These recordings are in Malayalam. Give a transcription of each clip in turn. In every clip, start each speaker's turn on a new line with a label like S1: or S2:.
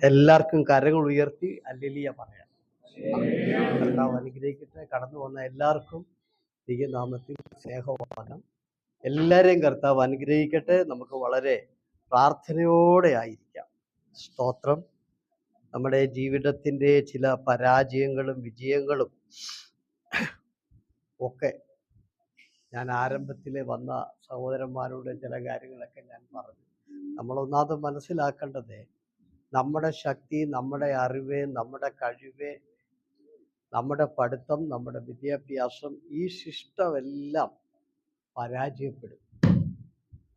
S1: എല്ലാവർക്കും കരങ്ങൾ ഉയർത്തി ഹല്ലേലൂയ പറയാം. കർത്താവ് അനുഗ്രഹിക്കട്ടെ. കടന്നു വന്ന എല്ലാവർക്കും ദൈവനാമത്തിൽ സ്നേഹവാനം. എല്ലാവരെയും കർത്താവ് അനുഗ്രഹിക്കട്ടെ. നമുക്ക് വളരെ പ്രാർത്ഥനയോടെ ആയിരിക്കാം. സ്തോത്രം. നമ്മുടെ ജീവിതത്തിൻ്റെ ചില പരാജയങ്ങളും വിജയങ്ങളും ഒക്കെ ഞാൻ ആരംഭത്തിൽ വന്ന സഹോദരന്മാരോട് ചില കാര്യങ്ങളൊക്കെ ഞാൻ പറഞ്ഞു. നമ്മളൊന്നാമത് മനസ്സിലാക്കേണ്ടത് നമ്മുടെ ശക്തി, നമ്മുടെ അറിവ്, നമ്മുടെ കഴിവ്, നമ്മുടെ പഠിത്തം, നമ്മുടെ വിദ്യാഭ്യാസം, ഈ സിസ്റ്റമെല്ലാം പരാജയപ്പെടും.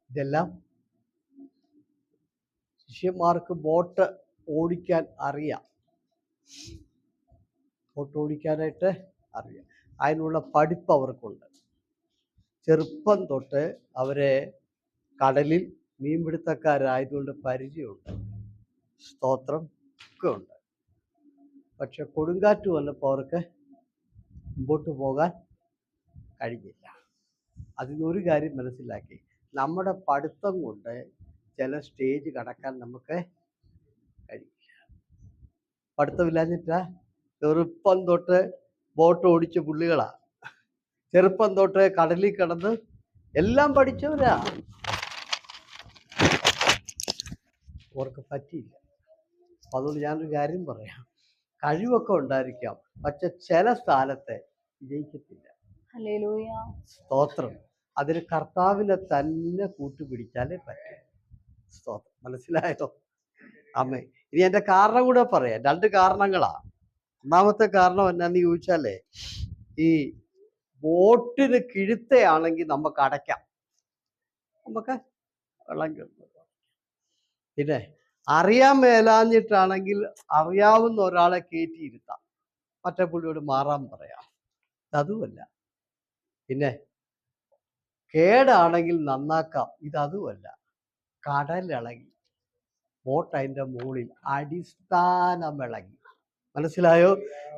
S1: ഇതെല്ലാം ശിഷ്യന്മാർക്ക് ബോട്ട് ഓടിക്കാൻ അറിയാം, ബോട്ട് ഓടിക്കാനായിട്ട് അറിയാം. അതിനുള്ള പഠിപ്പ് അവർക്കുണ്ട്. ചെറുപ്പം തൊട്ട് അവരെ കടലിൽ മീൻപിടുത്തക്കാരായതുകൊണ്ട് പരിചയമുണ്ട്, സ്തോത്രം ഒക്കെ ഉണ്ട്. പക്ഷെ കൊടുങ്കാറ്റ് വന്നപ്പോൾ അവർക്ക് മുമ്പോട്ട് പോകാൻ കഴിഞ്ഞില്ല. അതിനൊരു കാര്യം മനസ്സിലാക്കി, നമ്മുടെ പഠിത്തം കൊണ്ട് ചില സ്റ്റേജ് കടക്കാൻ നമുക്ക് കഴിയില്ല. പഠിത്തമില്ലാഞ്ഞിട്ടാ. ചെറുപ്പം തൊട്ട് ബോട്ട് ഓടിച്ച പുള്ളികളാ, ചെറുപ്പം തൊട്ട് കടലിൽ കിടന്ന് എല്ലാം പഠിച്ചവരാ, അവർക്ക് പറ്റിയില്ല. അപ്പം അതുകൊണ്ട് ഞാനൊരു കാര്യം പറയാം, കഴിവൊക്കെ ഉണ്ടായിരിക്കാം, പക്ഷെ ചില സ്ഥാനത്ത് വിജയിക്കത്തില്ല. സ്തോത്രം. അതിന് കർത്താവിനെ തന്നെ കൂട്ടുപിടിച്ചാലേ പറ്റും. സ്തോത്രം. മനസ്സിലായോ? അമ്മേ. ഇനി എൻ്റെ കാരണം കൂടെ പറയാം. 2 കാരണങ്ങളാ. ഒന്നാമത്തെ കാരണം എന്നാന്ന് ചോദിച്ചാലേ, ഈ ബോട്ടിന് കിഴുത്തയാണെങ്കിൽ നമുക്ക് അടയ്ക്കാം, നമുക്ക് വെള്ളം കിട്ടും. പിന്നെ അറിയാൻ മേലാഞ്ഞിട്ടാണെങ്കിൽ അറിയാവുന്ന ഒരാളെ കയറ്റിയിരുത്താം, മറ്റേ പുള്ളിയോട് മാറാൻ പറയാം. അതുമല്ല. പിന്നെ കേടാണെങ്കിൽ നന്നാക്കാം, ഇതതുമല്ല. കടലിളകി, ബോട്ട് അതിൻ്റെ മുകളിൽ, അടിസ്ഥാനം ഇളകി. മനസ്സിലായോ?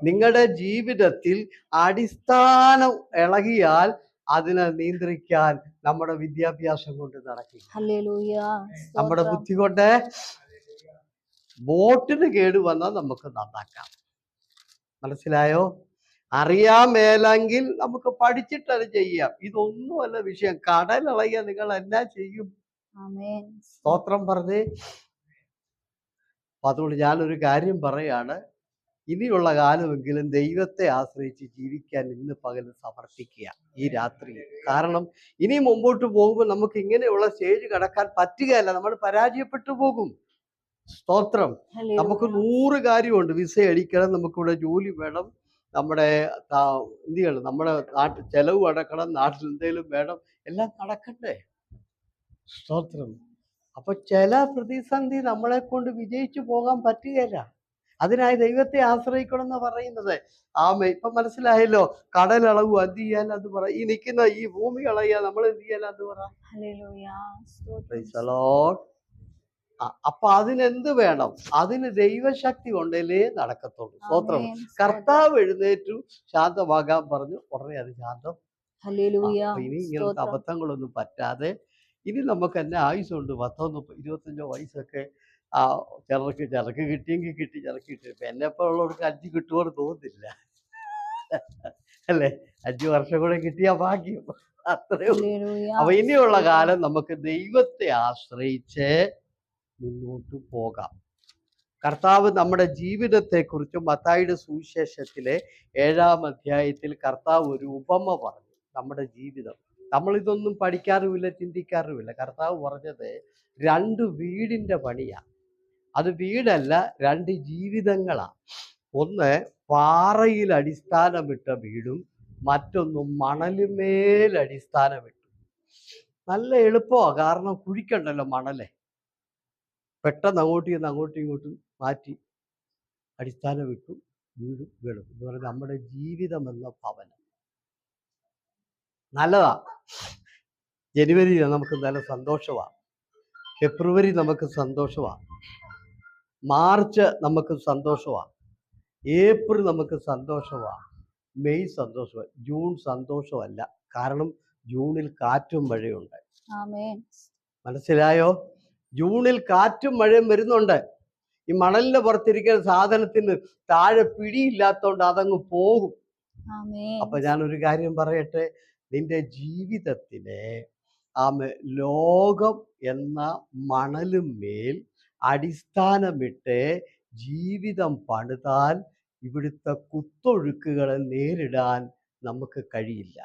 S1: നിങ്ങളുടെ ജീവിതത്തിൽ അടിസ്ഥാനം ഇളകിയാൽ അതിനെ നിയന്ത്രിക്കാൻ നമ്മുടെ വിദ്യാഭ്യാസം കൊണ്ട് നടക്കില്ല, നമ്മുടെ ബുദ്ധി കൊണ്ട്. ബോട്ടിന് കേട് വന്നാൽ നമുക്ക് നന്നാക്കാം. മനസ്സിലായോ? അറിയാൻ മേലെങ്കിൽ നമുക്ക് പഠിച്ചിട്ടത് ചെയ്യാം. ഇതൊന്നുമല്ല വിഷയം. കടലിളകിയാൽ നിങ്ങൾ എന്നാ ചെയ്യും? സ്തോത്രം പറഞ്ഞേ. അതുകൊണ്ട് ഞാനൊരു കാര്യം പറയാണ്, ഇനിയുള്ള കാലമെങ്കിലും ദൈവത്തെ ആശ്രയിച്ച് ജീവിക്കാൻ ഇന്ന് പകൽ സമർപ്പിക്കുക, ഈ രാത്രി. കാരണം ഇനി മുമ്പോട്ട് പോകുമ്പോൾ നമുക്ക് ഇങ്ങനെയുള്ള സ്റ്റേജ് കടക്കാൻ പറ്റുകയല്ല, നമ്മൾ പരാജയപ്പെട്ടു പോകും. സ്തോത്രം. നമുക്ക് 100 കാര്യമുണ്ട്. വിസ അടിക്കണം, നമുക്കിവിടെ ജോലി വേണം, നമ്മുടെ എന്ത് ചെയ്യണം, നമ്മുടെ നാട്ടിൽ ചെലവ് അടക്കണം, നാട്ടിൽ എന്തെങ്കിലും വേണം, എല്ലാം നടക്കണ്ടേ? സ്തോത്രം. അപ്പൊ ചില പ്രതിസന്ധി നമ്മളെ കൊണ്ട് വിജയിച്ചു പോകാൻ പറ്റുകയില്ല. അതിനായി ദൈവത്തെ ആശ്രയിക്കണം എന്ന് പറയുന്നത്. ആമേ. ഇപ്പൊ മനസ്സിലായല്ലോ? കടലളവ് എന്ത് ചെയ്യാൻ അത് പറ, ഈ നിൽക്കുന്ന ഈ ഭൂമി കളയാ നമ്മൾ എന്ത് ചെയ്യാൻ അത് പറ. അപ്പൊ അതിനെന്ത് വേണം? അതിന് ദൈവശക്തി കൊണ്ടല്ലേ നടക്കത്തുള്ളൂ. സ്തോത്രം. കർത്താവ് എഴുന്നേറ്റു ശാന്തമാകാൻ പറഞ്ഞു, ഉടനെ അത് ശാന്തം. ഇനി ഇങ്ങനത്തെ അബദ്ധങ്ങളൊന്നും പറ്റാതെ ഇനി നമുക്ക് എന്നെ ആയുസുണ്ട്. 10-25 വയസ്സൊക്കെ ചിലർക്ക് കിട്ടിയെങ്കിൽ കിട്ടി, ചിലർക്ക് കിട്ടി. ഇപ്പൊ എന്നെപ്പോലുള്ളവർക്ക് 5 കിട്ടുമെന്ന് തോന്നുന്നില്ല, അല്ലേ? 5 വർഷം കൂടെ കിട്ടിയാ ഭാഗ്യം, അത്രയോ. അപ്പൊ ഇനിയുള്ള കാലം നമുക്ക് ദൈവത്തെ ആശ്രയിച്ച് മുന്നോട്ട് പോകാം. കർത്താവ് നമ്മുടെ ജീവിതത്തെക്കുറിച്ച് മത്തായിയുടെ സുവിശേഷത്തിലെ 7-ാം അധ്യായത്തിൽ കർത്താവ് ഒരു ഉപമ പറഞ്ഞു. നമ്മുടെ ജീവിതം, നമ്മളിതൊന്നും പഠിക്കാറുമില്ല, ചിന്തിക്കാറുമില്ല. കർത്താവ് പറഞ്ഞത് 2 വീടിൻ്റെ പണിയാണ്. അത് വീടല്ല, 2 ജീവിതങ്ങളാണ്. ഒന്ന് പാറയിൽ അടിസ്ഥാനമിട്ട വീടും മറ്റൊന്ന് മണലുമേൽ അടിസ്ഥാനമിട്ടു. നല്ല എളുപ്പമാണ്, കാരണം കുഴിക്കണ്ടല്ലോ മണലെ. പെട്ടെന്ന് അങ്ങോട്ടും ഇങ്ങോട്ടും മാറ്റി അടിസ്ഥാനം ഇട്ടു, വീടും വീടും. എന്ന് പറഞ്ഞാൽ നമ്മുടെ ജീവിതം എന്ന ഭവനം നല്ലതാ. ജനുവരി നമുക്ക് നല്ല സന്തോഷമാണ്, ഫെബ്രുവരി നമുക്ക് സന്തോഷമാണ്, മാർച്ച് നമുക്ക് സന്തോഷമാണ്, ഏപ്രിൽ നമുക്ക് സന്തോഷമാണ്, മെയ് സന്തോഷമാണ്, ജൂൺ സന്തോഷമല്ല. കാരണം ജൂണിൽ കാറ്റും മഴയുണ്ട്. മനസ്സിലായോ? ജൂണിൽ കാറ്റും മഴയും വരുന്നുണ്ട്. ഈ മണലിന്റെ പുറത്തിരിക്കുന്ന സാധനത്തിന് താഴെ പിടിയില്ലാത്തോണ്ട് അതങ്ങ് പോകും. അപ്പൊ ഞാനൊരു കാര്യം പറയട്ടെ, നിന്റെ ജീവിതത്തിലെ ലോകം എന്ന മണലും മേൽ അടിസ്ഥാനമിട്ട് ജീവിതം പണിതാൽ ഇവിടുത്തെ കുത്തൊഴുക്കുകളെ നേരിടാൻ നമുക്ക് കഴിയില്ല.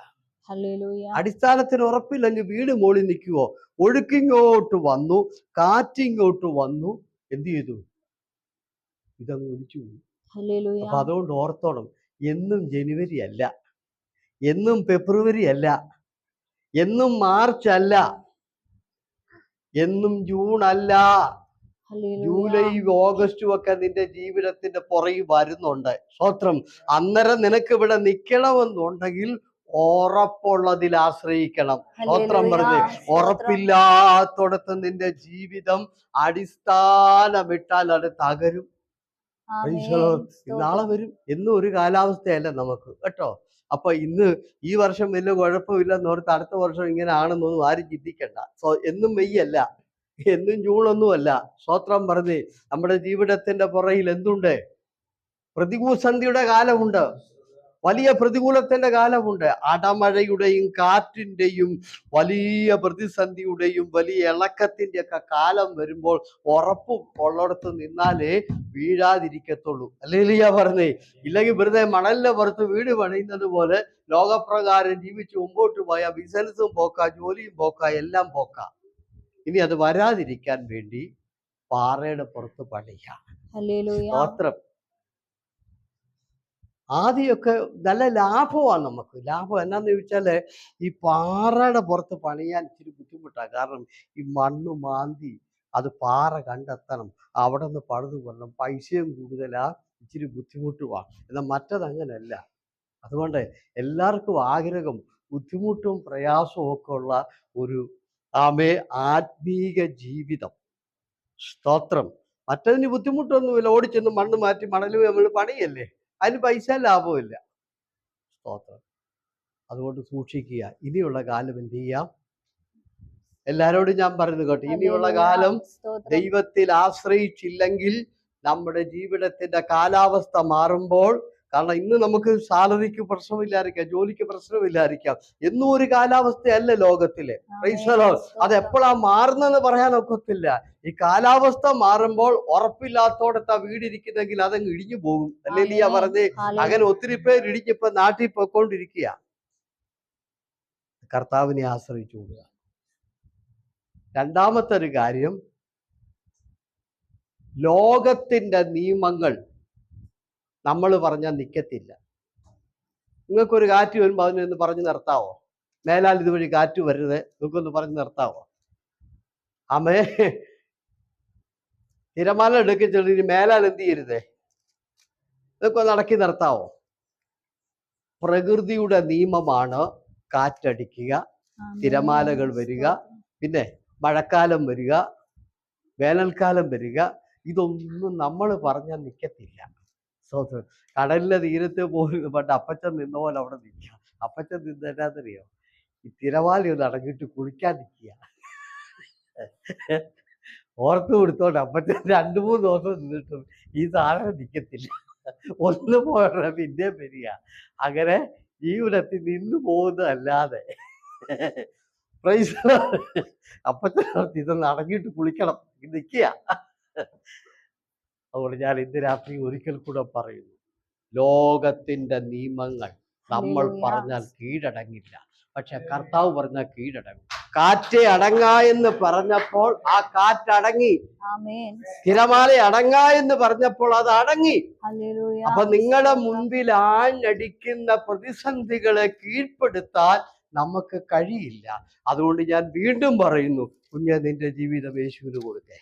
S1: അടിസ്ഥാനത്തിന് ഉറപ്പില്ലെങ്കിൽ വീട് മോളിൽ നിൽക്കുവോ? ഒഴുക്കിങ്ങോട്ട് വന്നു, കാറ്റിങ്ങോട്ട് വന്നു, എന്ത് ചെയ്തു? ഇതങ്ങ് ഒലിച്ചു പോയി. അപ്പൊ അതുകൊണ്ട് ഓർത്തോണം, എന്നും ജനുവരി അല്ല, എന്നും ഫെബ്രുവരി അല്ല, എന്നും മാർച്ച് അല്ല, എന്നും ജൂൺ അല്ല, ജൂലൈ ഓഗസ്റ്റും ഒക്കെ നിന്റെ ജീവിതത്തിന്റെ പുറകിൽ വരുന്നുണ്ട്. സ്തോത്രം. അന്നേരം നിനക്ക് ഇവിടെ നിൽക്കണമെന്നുണ്ടെങ്കിൽ ഉറപ്പുള്ളതിൽ ആശ്രയിക്കണം. സ്തോത്രം പറഞ്ഞ്. ഉറപ്പില്ലാത്തോടത്ത് നിന്റെ ജീവിതം അടിസ്ഥാനമിട്ടാൽ അത് തകരും. നാളെ വരും എന്നും ഒരു കാലാവസ്ഥയല്ല നമുക്ക് കേട്ടോ. അപ്പൊ ഇന്ന് ഈ വർഷം വലിയ കുഴപ്പമില്ലെന്നോർത്ത് അടുത്ത വർഷം ഇങ്ങനെ ആണെന്നൊന്നും ആരും ചിന്തിക്കണ്ട. എന്നും മെയ്യല്ല, എന്നും ജൂണൊന്നുമല്ല. സ്തോത്രം പറഞ്ഞ്. നമ്മുടെ ജീവിതത്തിന്റെ പുറകിൽ എന്തുണ്ട്? പ്രതികൂസന്ധിയുടെ കാലമുണ്ട്, വലിയ പ്രതികൂലത്തിന്റെ കാലമുണ്ട്. അടമഴയുടെയും കാറ്റിന്റെയും വലിയ പ്രതിസന്ധിയുടെയും വലിയ ഇളക്കത്തിന്റെ ഒക്കെ കാലം വരുമ്പോൾ ഉറപ്പും ഉള്ളിടത്ത് നിന്നാലേ വീഴാതിരിക്കത്തുള്ളൂ. ഹല്ലേലൂയ പറഞ്ഞേ. ഇല്ലെങ്കിൽ വെറുതെ മണലിന്റെ പുറത്ത് വീട് പണിയുന്നത് പോലെ ലോകപ്രകാരം ജീവിച്ച് മുമ്പോട്ട് പോയാൽ ബിസിനസ്സും പോക്കാ, ജോലിയും പോക്കാ, എല്ലാം പോക്കാ. ഇനി അത് വരാതിരിക്കാൻ വേണ്ടി പാറയുടെ പുറത്ത് പണിയാം. സ്തോത്രം. ആദ്യമൊക്കെ നല്ല ലാഭമാണ് നമുക്ക്. ലാഭം എന്നാന്ന് ചോദിച്ചാല് ഈ പാറയുടെ പുറത്ത് പണിയാൻ ഇച്ചിരി ബുദ്ധിമുട്ടാണ്. കാരണം ഈ മണ്ണ് മാന്തി അത് പാറ കണ്ടെത്തണം, അവിടെ നിന്ന് പണിത് കൊള്ളണം, പൈസയും കൂടുതലാ, ഇച്ചിരി ബുദ്ധിമുട്ടുമാണ്. എന്നാൽ മറ്റതങ്ങനല്ല. അതുകൊണ്ട് എല്ലാവർക്കും ആഗ്രഹം ബുദ്ധിമുട്ടും പ്രയാസവും ഒക്കെ ഉള്ള ഒരു ആത്മീക ജീവിതം. സ്തോത്രം. മറ്റതിന് ബുദ്ധിമുട്ടൊന്നുമില്ല, ഓടിച്ചെന്ന് മണ്ണ് മാറ്റി മണല് നമ്മൾ പണിയല്ലേ, അതിന് പൈസ ലാഭമില്ല. സ്തോത്രം. അതുകൊണ്ട് സൂക്ഷിക്കുക. ഇനിയുള്ള കാലം എന്ത് ചെയ്യാം? എല്ലാരോടും ഞാൻ പറയുന്നു കേട്ടോ, ഇനിയുള്ള കാലം ദൈവത്തിൽ ആശ്രയിച്ചില്ലെങ്കിൽ നമ്മുടെ ജീവിതത്തിന്റെ കാലാവസ്ഥ മാറുമ്പോൾ, കാരണം ഇന്ന് നമുക്ക് സാലറിക്ക് പ്രശ്നമില്ലായിരിക്കാം, ജോലിക്ക് പ്രശ്നമില്ലായിരിക്കാം, എന്നും ഒരു കാലാവസ്ഥയല്ല ലോകത്തില്. അത് എപ്പോഴാ മാറുന്നെന്ന് പറയാനൊക്കത്തില്ല. ഈ കാലാവസ്ഥ മാറുമ്പോൾ ഉറപ്പില്ലാത്തോടത്താ വീടിരിക്കുന്നെങ്കിൽ അതങ്ങ് ഇടിഞ്ഞു പോകും. ഹല്ലേലൂയ പറഞ്ഞ്. അങ്ങനെ ഒത്തിരി പേര് ഇടിഞ്ഞിപ്പോ നാട്ടിൽ പോയിക്കൊണ്ടിരിക്കുക. കർത്താവിനെ ആശ്രയിച്ചു കൊടുക്കുക. രണ്ടാമത്തെ ഒരു കാര്യം, ലോകത്തിന്റെ നിയമങ്ങൾ നമ്മൾ പറഞ്ഞാൽ നിൽക്കത്തില്ല. നിങ്ങൾക്കൊരു കാറ്റ് വരുമ്പോൾ അതിനൊന്ന് പറഞ്ഞു നിർത്താവോ? മേലാൽ ഇതുവഴി കാറ്റ് വരുന്നത് നിങ്ങൾക്കൊന്ന് പറഞ്ഞു നിർത്താവോ? ആമേ. തിരമാല എടുക്കിച്ചിട്ട് മേലാൽ എന്ത് ചെയ്യരുതേ? ഇതൊക്കെ നടക്കി നിർത്താവോ? പ്രകൃതിയുടെ നിയമമാണ് കാറ്റടിക്കുക, തിരമാലകൾ വരിക, പിന്നെ മഴക്കാലം വരിക, വേനൽക്കാലം വരിക. ഇതൊന്നും നമ്മൾ പറഞ്ഞാൽ നിൽക്കത്തില്ല. കടലിലെ തീരത്ത് പോലും പണ്ട് അപ്പച്ചൻ നിന്ന പോലെ അവിടെ നിൽക്കുക. അപ്പച്ചൻ നിന്നെന്നാന്നറിയോ? ഈ തിരമാല ഒന്ന് അടങ്ങിയിട്ട് കുളിക്കാൻ നിൽക്കുക. ഓർത്ത് കൊടുത്തോണ്ട് അപ്പച്ചൻ 2-3 ദിവസം നിന്നിട്ടും ഈ സാധനം നിൽക്കത്തില്ല. ഒന്ന് പോയ പിന്നെ വരിക. അങ്ങനെ ജീവിതത്തിൽ നിന്ന് പോകുന്നതല്ലാതെ അപ്പച്ചൻ ഇതൊന്ന് അടങ്ങിയിട്ട് കുളിക്കണം, നിൽക്കുക. അതുകൊണ്ട് ഞാൻ ഇന്ന് രാത്രി ഒരിക്കൽ കൂടെ പറയുന്നു, ലോകത്തിന്റെ നിയമങ്ങൾ നമ്മൾ പറഞ്ഞാൽ കീഴടങ്ങില്ല, പക്ഷെ കർത്താവ് പറഞ്ഞാൽ കീഴടങ്ങും. കാറ്റ് അടങ്ങ എന്ന് പറഞ്ഞപ്പോൾ ആ കാറ്റടങ്ങി, തിരമാല അടങ്ങ എന്ന് പറഞ്ഞപ്പോൾ അത് അടങ്ങി. അപ്പൊ നിങ്ങളുടെ മുൻപിൽ ആഞ്ഞടിക്കുന്ന പ്രതിസന്ധികളെ കീഴ്പ്പെടുത്താൻ നമുക്ക് കഴിയില്ല. അതുകൊണ്ട് ഞാൻ വീണ്ടും പറയുന്നു, കുഞ്ഞെ, നിന്റെ ജീവിതം യേശുവിന് കൊടുക്കേ.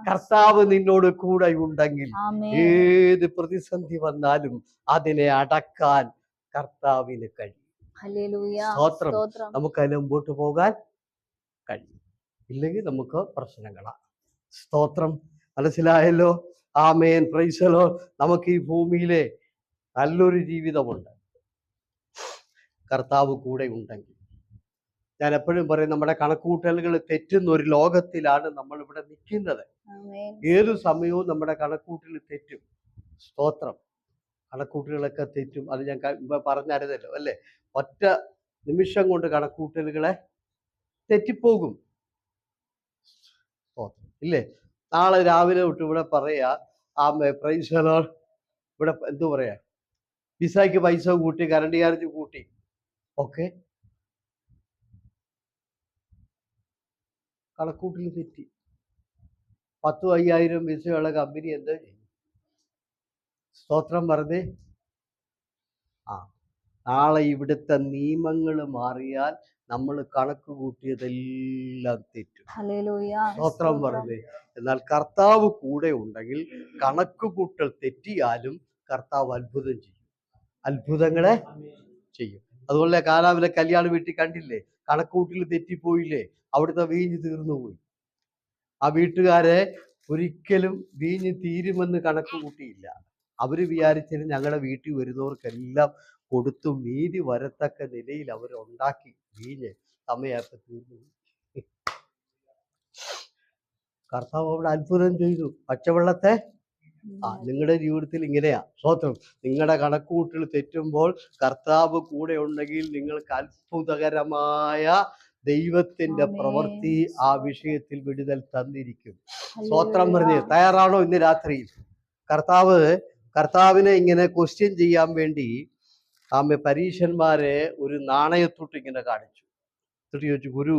S1: കർത്താവ് നിന്നോട് കൂടെ ഉണ്ടെങ്കിൽ ഏത് പ്രതിസന്ധി വന്നാലും അതിനെ അടക്കാൻ കർത്താവിന് കഴിയും. സ്തോത്രം. നമുക്ക് അതിന് മുമ്പോട്ട് പോകാൻ കഴിയും. ഇല്ലെങ്കിൽ നമുക്ക് പ്രശ്നങ്ങളാണ്. സ്തോത്രം. മനസ്സിലായല്ലോ? ആമേൻ. Praise the lord. നമുക്ക് ഈ ഭൂമിയിലെ നല്ലൊരു ജീവിതമുണ്ട് കർത്താവ് കൂടെ ഉണ്ടെങ്കിൽ. ഞാൻ എപ്പോഴും പറയും, നമ്മുടെ കണക്കൂട്ടലുകൾ തെറ്റുന്ന ഒരു ലോകത്തിലാണ് നമ്മൾ ഇവിടെ നിൽക്കുന്നത്. ഏതു സമയവും നമ്മുടെ കണക്കൂട്ടൽ തെറ്റും. സ്തോത്രം. കണക്കൂട്ടലുകളൊക്കെ തെറ്റും. അത് ഞാൻ പറഞ്ഞറിയല്ലോ അല്ലേ? ഒറ്റ നിമിഷം കൊണ്ട് കണക്കൂട്ടലുകളെ തെറ്റിപ്പോകും. ഇല്ലേ? നാളെ രാവിലെ തൊട്ട് ഇവിടെ പറയാ പ്രൈസ് ദി ലോർഡ്, ഇവിടെ എന്തു പറയാ, വിസയ്ക്ക് പൈസ കൂട്ടി, കറണ്ട് ചാർജ് കൂട്ടി, ഓക്കെ, കണക്കൂട്ടിൽ തെറ്റി. 10,000-5,000 വിസയുള്ള കമ്പനി എന്താ ചെയ്യും? സ്തോത്രം പറഞ്ഞേ. നാളെ ഇവിടുത്തെ നിയമങ്ങൾ മാറിയാൽ നമ്മൾ കണക്ക് കൂട്ടിയതെല്ലാം തെറ്റും. സ്തോത്രം പറഞ്ഞേ. എന്നാൽ കർത്താവ് കൂടെ ഉണ്ടെങ്കിൽ കണക്ക് കൂട്ടൽ തെറ്റിയാലും കർത്താവ് അത്ഭുതം ചെയ്യും, അത്ഭുതങ്ങളെ ചെയ്യും. അതുപോലെ കാനാവിലെ കല്യാണ വീട്ടിൽ കണ്ടില്ലേ, കണക്കൂട്ടിൽ തെറ്റിപ്പോയില്ലേ, അവിടുത്തെ വീഞ്ഞ് തീർന്നു പോയി. ആ വീട്ടുകാരെ ഒരിക്കലും വീഞ്ഞ് തീരുമെന്ന് കണക്ക് കൂട്ടിയില്ല. അവര് വിചാരിച്ചത് ഞങ്ങളുടെ വീട്ടിൽ വരുന്നവർക്കെല്ലാം കൊടുത്തു നീതി വരത്തക്ക നിലയിൽ അവരുണ്ടാക്കി വീഞ്ഞ് സമയത്ത് തീർന്നു. കർത്താവ് അവിടെ അത്ഭുതം ചെയ്തു. പച്ചവെള്ളത്തെ നിങ്ങളുടെ ജീവിതത്തിൽ ഇങ്ങനെയാ. സ്തോത്രം. നിങ്ങളുടെ കണക്കുകൂട്ടൽ തെറ്റുമ്പോൾ കർത്താവ് കൂടെ ഉണ്ടെങ്കിൽ നിങ്ങൾക്ക് അത്ഭുതകരമായ ദൈവത്തിന്റെ പ്രവൃത്തി ആ വിഷയത്തിൽ വിടുതൽ തന്നിരിക്കും. സ്തോത്രം പറഞ്ഞ് തയ്യാറാണോ? ഇന്ന് രാത്രിയിൽ കർത്താവിനെ ഇങ്ങനെ ക്വസ്റ്റ്യൻ ചെയ്യാൻ വേണ്ടി പരീക്ഷന്മാരെ ഒരു നാണയത്തൊട്ട് ഇങ്ങനെ കാണിച്ചു. എന്നിട്ട് ചോദിച്ചു, ഗുരു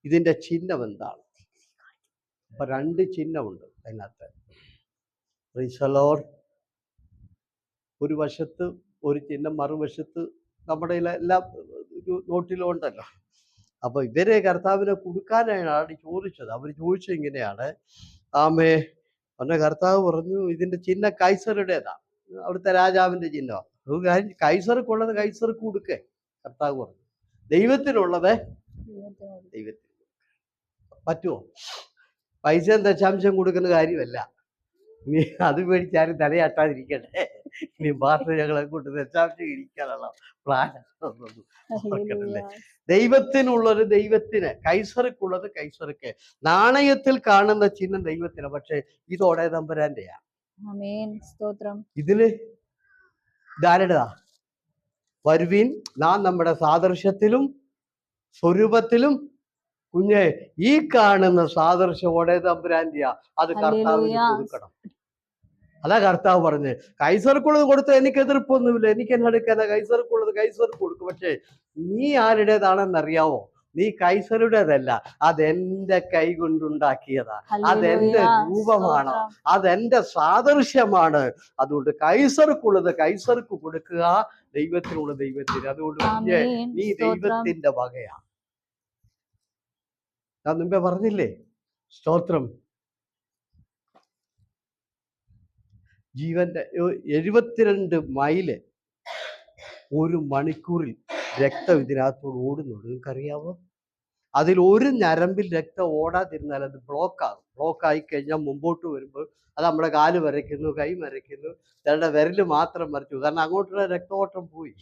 S1: ഇതിന്റെ ചിഹ്നം എന്താണ്? അപ്പൊ 2 ചിഹ്നമുണ്ട് അതിനകത്ത്. Price the Lord. ഒരു വശത്ത് ഒരു ചിഹ്നം, മറുവശത്ത് നമ്മുടെ എല്ലാ നോട്ടിലും ഉണ്ടല്ലോ. അപ്പൊ ഇവരെ കർത്താവിനെ കൊടുക്കാനാണ് ചോദിച്ചത്. അവർ ചോദിച്ചത് ഇങ്ങനെയാണ്, കർത്താവ് പറഞ്ഞു ഇതിന്റെ ചിഹ്നം കൈസറുടേതാ, അവിടുത്തെ രാജാവിന്റെ ചിഹ്നം. കൈസർക്കുള്ളത് കൈസർക്ക് കൊടുക്കേ, കർത്താവ് പറഞ്ഞു. ദൈവത്തിനുള്ളത് ദൈവത്തിന് പറ്റുമോ? പൈസ ദശാംശം കൊടുക്കുന്ന കാര്യമല്ല. നീ അത് മേടിച്ചാലും തലയാട്ടാതിരിക്കട്ടെ. നീ ഭാഷ ഞങ്ങളെ കൊണ്ട് ദശാംശം ഇരിക്കാനുള്ള പ്ലാൻ നോക്കട്ടല്ലേ. ദൈവത്തിനുള്ളത് ദൈവത്തിന്, കൈസർക്കുള്ളത് കൈസർക്ക്. നാണയത്തിൽ കാണുന്ന ചിഹ്നം ദൈവത്തിന്, പക്ഷെ ഇതോടെ തമ്പുരാന്റെയാ. ഇതില് ഇതാരുടേതാ? വരുവിൻ, നാം നമ്മുടെ സാദൃശ്യത്തിലും സ്വരൂപത്തിലും കുഞ്ഞെ ഈ കാണുന്ന സാദൃശ്യമോടെ തമ്പുരാന്റെയാ, അത് കർത്താവിന് കൊടുക്കണം. അതാ കർത്താവ് പറഞ്ഞ്, കൈസർക്കുള്ളത് കൊടുത്ത എനിക്ക് എതിർപ്പൊന്നുമില്ല, എനിക്ക് എന്നെടുക്കാതെ കൈസർക്കുള്ളത് കൈസർക്ക് കൊടുക്കും. പക്ഷെ നീ ആരുടേതാണെന്നറിയാവോ? നീ കൈസരുടേതല്ല, അതെന്റെ കൈ കൊണ്ടുണ്ടാക്കിയതാ, അതെന്റെ രൂപമാണ്, അതെന്റെ സാദൃശ്യമാണ്. അതുകൊണ്ട് കൈസർക്കുള്ളത് കൈസർക്ക് കൊടുക്കുക, ദൈവത്തിനുള്ളത് ദൈവത്തിന്. അതുകൊണ്ട് നീ ദൈവത്തിന്റെ വകയാ. ഞാൻ മുമ്പേ പറഞ്ഞില്ലേ, സ്തോത്രം. ജീവന്റെ 72 മൈല് ഒരു മണിക്കൂറിൽ രക്തം ഇതിനകത്തോട് ഓടുന്നുണ്ട്. നിങ്ങൾക്കറിയാമോ? അതിൽ ഒരു ഞരമ്പിൽ രക്തം ഓടാതിരുന്നാൽ അത് ബ്ലോക്കാകും. ബ്ലോക്കായി കഴിഞ്ഞാൽ മുമ്പോട്ട് വരുമ്പോൾ അത് നമ്മുടെ കാല് വരയ്ക്കുന്നു, കൈ വരയ്ക്കുന്നു, ചിലരുടെ വിരല് മാത്രം വരച്ചു. കാരണം അങ്ങോട്ടുള്ള രക്തോട്ടം പോയി.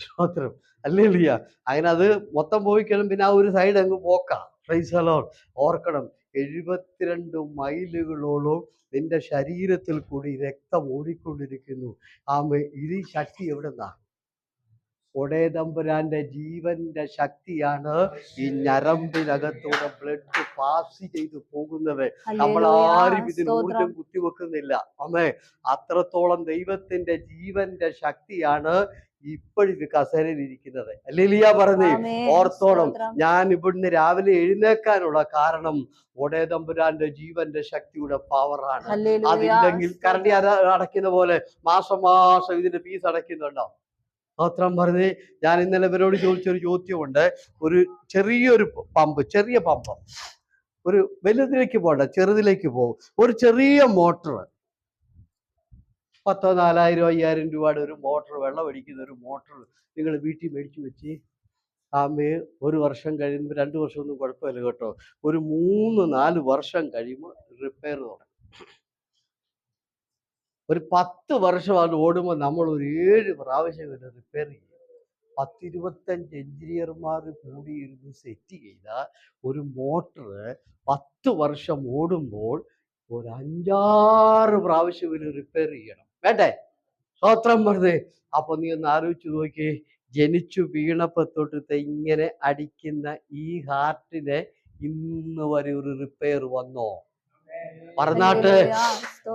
S1: സ്തോത്രം. ഹല്ലേലൂയ. അങ്ങനെ അത് മൊത്തം പോയി കഴിയും, പിന്നെ ആ ഒരു സൈഡ് അങ്ങ് പോക്കാം. Price the Lord. ഓർക്കണം, 72 മൈലുകളോളം നിന്റെ ശരീരത്തിൽ കൂടി രക്തം ഓടിക്കൊണ്ടിരിക്കുന്നു. ഇത് ശക്തി എവിടെന്നാ? ഒടേതമ്പുരാന്റെ ജീവന്റെ ശക്തിയാണ് ഈ ഞരമ്പിനകത്തൂടെ ബ്ലഡ് പാസ് ചെയ്ത് പോകുന്നത്. നമ്മൾ ആരും ഇതിന് ഊർജം കുത്തിവെക്കുന്നില്ല. അത്രത്തോളം ദൈവത്തിന്റെ ജീവന്റെ ശക്തിയാണ് ഇപ്പോഴും കസേരയിൽ ഇരിക്കുന്നത്. ഹല്ലേലൂയ പറഞ്ഞേ. ഓർത്തോളം, ഞാൻ ഇവിടുന്ന് രാവിലെ എഴുന്നേക്കാനുള്ള കാരണം ഒടേതമ്പുരാന്റെ ജീവന്റെ ശക്തിയുടെ പവറാണ്. അതില്ലെങ്കിൽ കറണ്ട് അടയ്ക്കുന്ന പോലെ മാസം മാസം ഇതിന്റെ ഫീസ് അടയ്ക്കുന്നുണ്ടോ? സ്തോത്രം പറഞ്ഞ് ഞാൻ ഇന്നലെ ഇവരോട് ചോദിച്ചൊരു ചോദ്യമുണ്ട്. ഒരു ചെറിയൊരു പമ്പ്, ചെറിയ പമ്പ്, ഒരു വലുതിലേക്ക് പോകണ്ട, ചെറുതിലേക്ക് പോകും. ഒരു ചെറിയ മോട്ടർ, 10,000, 4,000, 5,000 രൂപയുടെ ഒരു മോട്ടർ, വെള്ളം അടിക്കുന്ന ഒരു മോട്ടർ നിങ്ങൾ വീട്ടിൽ മേടിച്ചു വെച്ച് ഒരു വർഷം കഴിയുമ്പോൾ, 2 വർഷമൊന്നും കുഴപ്പമില്ല കേട്ടോ, ഒരു 3-4 വർഷം കഴിയുമ്പോൾ റിപ്പയർ തുടങ്ങും. ഒരു 10 വർഷം അത് ഓടുമ്പോൾ നമ്മൾ ഒരു 7 പ്രാവശ്യം റിപ്പയർ ചെയ്യും. 10-25 എഞ്ചിനീയർമാർ കൂടിയിരുന്ന് സെറ്റ് ചെയ്ത ഒരു മോട്ടർ 10 വർഷം ഓടുമ്പോൾ ഒരു 5-6 പ്രാവശ്യം ഇവര് റിപ്പയർ ചെയ്യണം, വേണ്ടേ? സ്തോത്രം പറഞ്ഞേ. അപ്പൊ നീ ഒന്ന് ആലോചിച്ച് നോക്കി, ജനിച്ചു വീണപ്പോ തൊട്ട് ഇങ്ങനെ അടിക്കുന്ന ഈ ഹാർട്ടിനെ ഇന്ന് വരെ ഒരു റിപ്പയർ വന്നോ? പറഞ്ഞാട്ട്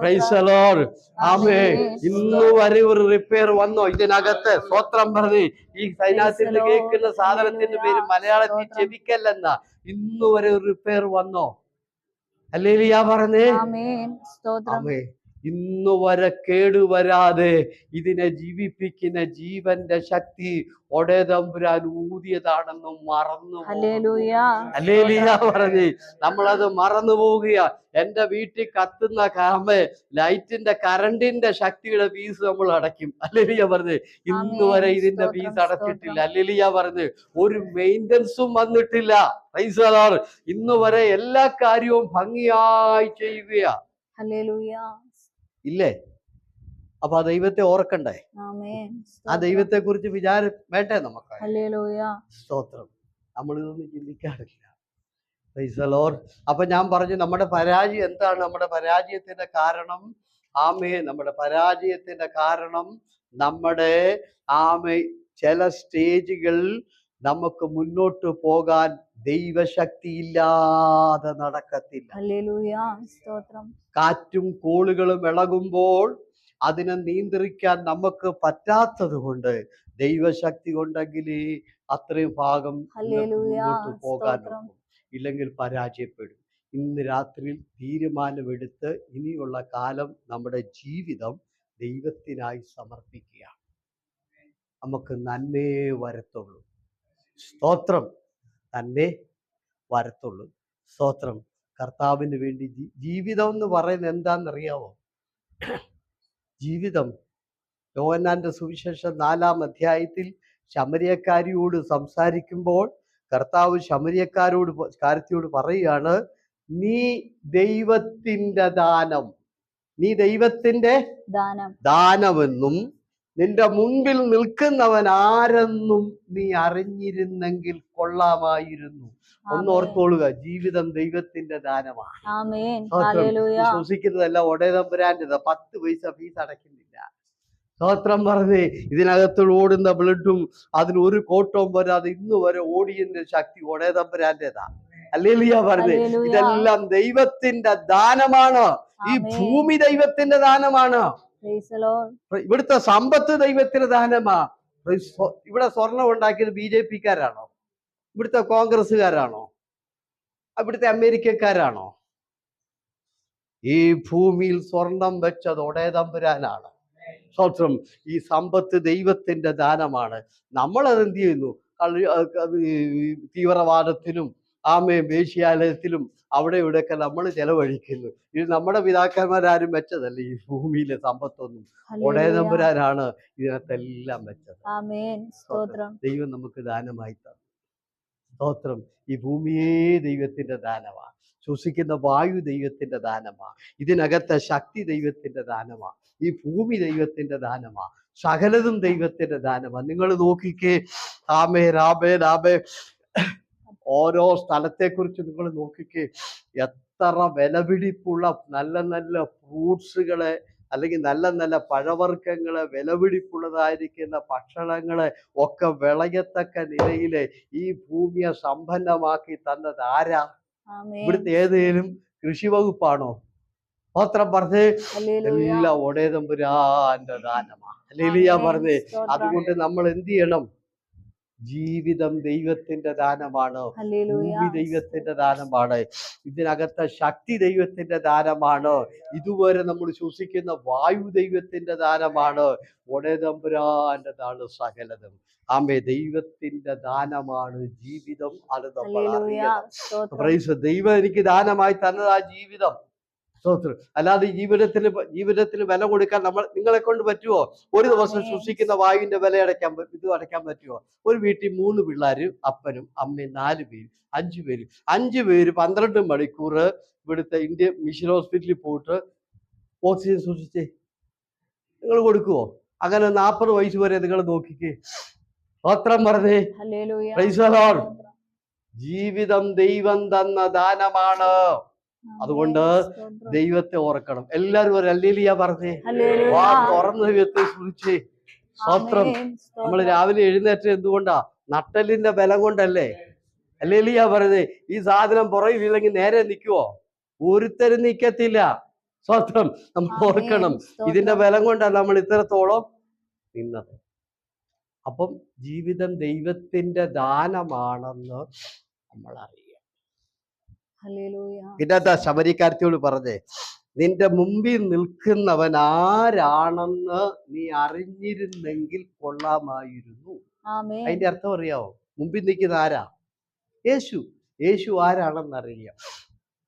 S1: പ്രൈസ് ദി ലോർഡ്. ആമേൻ. ഇന്ന് വരെ ഒരു റിപ്പയർ വന്നോ ഇതിനകത്ത്? സ്തോത്രം പറഞ്ഞ്. ഈ സൈനാസിൽ കേൾക്കുന്ന സാധനത്തിന്റെ പേര് മലയാളത്തിൽ ചെവിക്കല്ലെന്ന. ഇന്ന് വരെ ഒരു റിപ്പയർ വന്നോ? ഹല്ലേലൂയ പറഞ്ഞേ. ആമേൻ. ഇന്നു വരെ കേടുവരാതെ ഇതിനെ ജീവിപ്പിക്കുന്ന ജീവന്റെ ശക്തി ഒടേതമ്പുരാൻ ഊതിയതാണെന്നും മറന്നു. ഹല്ലേലൂയ പറഞ്ഞ്. നമ്മളത് മറന്നു പോവുകയാ. എന്റെ വീട്ടിൽ കത്തുന്ന ലൈറ്റിന്റെ കറണ്ടിന്റെ ശക്തിയുടെ ഫീസ് നമ്മൾ അടയ്ക്കും. ഹല്ലേലൂയ പറഞ്ഞ്. ഇന്ന് വരെ ഇതിന്റെ ഫീസ് അടച്ചിട്ടില്ല. ഹല്ലേലൂയ പറഞ്ഞ്. ഒരു മെയിൻ്റനൻസും വന്നിട്ടില്ല. Price the Lord. ഇന്ന് വരെ എല്ലാ കാര്യവും ഭംഗിയായി ചെയ്യുകയാ. ഇല്ലേ? അപ്പൊ ആ ദൈവത്തെ ഓർക്കണ്ടേ? ആ ദൈവത്തെ കുറിച്ച് വിചാരം വേണ്ടേ നമുക്ക്? സ്തോത്രം. നമ്മളിതൊന്നും ചിന്തിക്കാറില്ല. Praise the lord. അപ്പൊ ഞാൻ പറഞ്ഞു, നമ്മുടെ പരാജയം എന്താണ്? നമ്മുടെ പരാജയത്തിന്റെ കാരണം നമ്മുടെ പരാജയത്തിന്റെ കാരണം നമ്മുടെ ചില സ്റ്റേജുകൾ നമുക്ക് മുന്നോട്ട് പോകാൻ ദൈവശക്തി ഇല്ലാതെ നടക്കത്തില്ല. കാറ്റും കോളുകളും ഇളകുമ്പോൾ അതിനെ നിയന്ത്രിക്കാൻ നമുക്ക് പറ്റാത്തത് കൊണ്ട് ദൈവശക്തി ഉണ്ടെങ്കിൽ അത്രയും ഭാഗം മുന്നോട്ട് പോകാൻ നോക്കും. ഇല്ലെങ്കിൽ പരാജയപ്പെടും. ഇന്ന് രാത്രിയിൽ തീരുമാനമെടുത്ത് ഇനിയുള്ള കാലം നമ്മുടെ ജീവിതം ദൈവത്തിനായി സമർപ്പിക്കുക. നമുക്ക് നന്മയെ വരത്തുള്ളൂ. സ്തോത്രം. തന്നെ വരത്തുള്ളൂ. സ്തോത്രം. കർത്താവിന് വേണ്ടി ജീവിതം എന്ന് പറയുന്നത് എന്താണെന്നറിയാവോ? ജീവിതം യോഹന്നാന്റെ സുവിശേഷം 4-ാം അധ്യായത്തിൽ ശമരിയക്കാരിയോട് സംസാരിക്കുമ്പോൾ കർത്താവ് ശമരിയക്കാരിയോട് പറയുകയാണ്, നീ ദൈവത്തിന്റെ ദാനമെന്നും നിന്റെ മുൻപിൽ നിൽക്കുന്നവൻ ആരെന്നും നീ അറിഞ്ഞിരുന്നെങ്കിൽ കൊള്ളാമായിരുന്നു. ഒന്ന് ഓർത്തോളുക, ജീവിതം ദൈവത്തിന്റെ ദാനമാണ്. വിശ്വസിക്കുന്നതല്ല ഒടേതമ്പുരാൻ്റെത്. 10 പൈസ ഫീസ് അടയ്ക്കുന്നില്ല. സ്തോത്രം പറഞ്ഞേ. ഇതിനകത്തോട് ഓടുന്ന ബ്ലഡും അതിനൊരു കോട്ടവും വരാതെ ഇന്ന് വരെ ഓടിയതിന്റെ ശക്തി ഒടേതമ്പുരാൻ്റെതാ. ഹല്ലേലൂയ പറഞ്ഞേ. ഇതെല്ലാം ദൈവത്തിന്റെ ദാനമാണ്. ഈ ഭൂമി ദൈവത്തിന്റെ ദാനമാണ്. ഇവിടുത്തെ സമ്പത്ത് ദൈവത്തിന്റെ ദാനമാ. ഇവിടെ സ്വർണം ഉണ്ടാക്കിയത് BJP-ക്കാരാണോ? ഇവിടുത്തെ കോൺഗ്രസ്സുകാരാണോ? ഇവിടുത്തെ അമേരിക്കക്കാരാണോ? ഈ ഭൂമിയിൽ സ്വർണം വെച്ചത് ഒടേതമ്പുരാനാണ്. സ്തോത്രം. ഈ സമ്പത്ത് ദൈവത്തിന്റെ ദാനമാണ്. നമ്മളത് എന്ത് ചെയ്യുന്നു? തീവ്രവാദത്തിലും വേശ്യാലയത്തിലും അവിടെ ഇവിടെയൊക്കെ നമ്മൾ ചെലവഴിക്കുന്നു. ഇത് നമ്മുടെ പിതാക്കന്മാരാരും വെച്ചതല്ല. ഈ ഭൂമിയിലെ സമ്പത്തൊന്നും ഒടേതമ്പുരാനാണ് ഇതിനകത്തെല്ലാം വെച്ചത്. ദൈവം നമുക്ക് ദാനമായി തന്നു. സ്തോത്രം. ഈ ഭൂമിയെ ദൈവത്തിന്റെ ദാനമാണ്. ശ്വസിക്കുന്ന വായു ദൈവത്തിന്റെ ദാനമാണ്. ഇതിനകത്തെ ശക്തി ദൈവത്തിന്റെ ദാനമാണ്. ഈ ഭൂമി ദൈവത്തിന്റെ ദാനമാണ്. സകലതും ദൈവത്തിന്റെ ദാനമാണ്. നിങ്ങൾ നോക്കിക്കേ. ഓരോ സ്ഥലത്തെക്കുറിച്ച് നിങ്ങൾ നോക്കിക്കേ. എത്ര വിലപിടിപ്പുള്ള നല്ല നല്ല ഫ്രൂട്ട്സുകളെ അല്ലെങ്കിൽ നല്ല നല്ല പഴവർഗ്ഗങ്ങളെ, വിലപിടിപ്പുള്ളതായിരിക്കുന്ന ഭക്ഷണങ്ങളെ ഒക്കെ വിളയത്തക്ക നിലയില് ഈ ഭൂമിയെ സമ്പന്നമാക്കി തന്നത് ആരാ? ഇവിടുത്തെ ഏതേലും കൃഷി വകുപ്പാണോ? സ്തോത്രം പറഞ്ഞേ. എല്ലാം ഒടേതമ്പുരാന്റെ ദാനമാണ്. ഹല്ലേലൂയ പറഞ്ഞേ. അതുകൊണ്ട് നമ്മൾ എന്ത് ചെയ്യണം? ജീവിതം ദൈവത്തിന്റെ ദാനമാണ്. ഭൂമി ദൈവത്തിന്റെ ദാനമാണ്. ഇതിനകത്തെ ശക്തി ദൈവത്തിന്റെ ദാനമാണ്. ഇതുവരെ നമ്മൾ ശ്വസിക്കുന്ന വായു ദൈവത്തിന്റെ ദാനമാണ്. ഒടേതമ്പുരാന്റെതാണ് സകലതും. ദൈവത്തിന്റെ ദാനമാണ് ജീവിതം. അത് നമ്മൾ അറിയണം. ദൈവം എനിക്ക് ദാനമായി തന്നതാ ജീവിതം. സ്തോത്രം. അല്ലാതെ ജീവിതത്തിന് വില കൊടുക്കാൻ നിങ്ങളെ കൊണ്ട് പറ്റുമോ? ഒരു ദിവസം ശ്വസിക്കുന്ന വായുവിന്റെ വില അടയ്ക്കാൻ പറ്റുമോ? ഒരു വീട്ടിൽ 3 പിള്ളേര്, അപ്പനും അമ്മയും 4 പേര്, 5 പേര് 12 മണിക്കൂർ ഇവിടുത്തെ ഇന്ത്യൻ മിഷൻ ഹോസ്പിറ്റലിൽ പോയിട്ട് ഓക്സിജൻ ശ്വസിച്ചേ നിങ്ങൾ കൊടുക്കുവോ? അങ്ങനെ 40 വയസ്സ് വരെ നിങ്ങൾ നോക്കിക്കേ. സ്തോത്രം പറഞ്ഞേ. Price the Lord. ജീവിതം ദൈവം തന്ന ദാനമാണ്. അതുകൊണ്ട് ദൈവത്തെ ഓർക്കണം. എല്ലാവരും ഒരു ഹല്ലേലൂയ പറഞ്ഞേ. വാ തുറന്ന് ദൈവത്തെ സ്തുതിച്ചേ. സ്തോത്രം. നമ്മൾ രാവിലെ എഴുന്നേറ്റ് എന്തുകൊണ്ടാ? നട്ടലിന്റെ ബലം കൊണ്ടല്ലേ. ഹല്ലേലൂയ പറഞ്ഞേ. ഈ സാധനം പുറകിലില്ലെങ്കിൽ നേരെ നിൽക്കുവോ? ഒരുത്തരും നിൽക്കത്തില്ല. സ്തോത്രം. നമ്മൾ ഓർക്കണം, ഇതിന്റെ ബലം കൊണ്ടല്ല നമ്മൾ ഇത്രത്തോളം നിന്നത്. അപ്പം ജീവിതം ദൈവത്തിന്റെ ദാനമാണെന്ന് നമ്മൾ അറിയുക. പിന്നെ ശമരിക്കാരത്തിയോട് പറഞ്ഞേ, നിന്റെ മുമ്പിൽ നിൽക്കുന്നവൻ ആരാണെന്ന് നീ അറിഞ്ഞിരുന്നെങ്കിൽ കൊള്ളാമായിരുന്നു. അതിന്റെ അർത്ഥം അറിയാവോ? മുമ്പിൽ നിൽക്കുന്ന ആരാ? യേശു. യേശു ആരാണെന്ന് അറിയുക.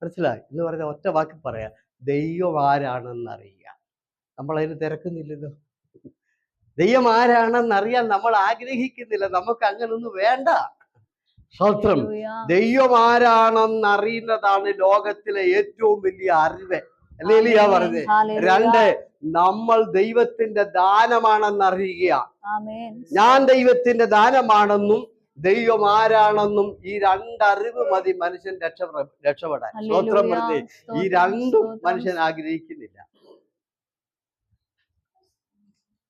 S1: മനസ്സിലായി എന്ന് പറഞ്ഞ ഒറ്റ വാക്കിൽ പറയാം, ദൈവം ആരാണെന്ന് അറിയുക. നമ്മൾ അതിന് തിരക്കുന്നില്ലല്ലോ. ദൈവം ആരാണെന്നറിയാൻ നമ്മൾ ആഗ്രഹിക്കുന്നില്ല. നമുക്ക് അങ്ങനൊന്നും വേണ്ട. സ്തോത്രം. ദൈവം ആരാണെന്നറിയുന്നതാണ് ലോകത്തിലെ ഏറ്റവും വലിയ അറിവ്. ഹല്ലേലൂയ പറഞ്ഞേ. 2, നമ്മൾ ദൈവത്തിന്റെ ദാനമാണെന്നറിയുക. ഞാൻ ദൈവത്തിന്റെ ദാനമാണെന്നും ദൈവം ആരാണെന്നും ഈ 2 അറിവ് മതി മനുഷ്യൻ രക്ഷപ്പെടാൻ. സ്തോത്രം പറഞ്ഞേ. ഈ 2ഉം മനുഷ്യൻ ആഗ്രഹിക്കുന്നില്ല.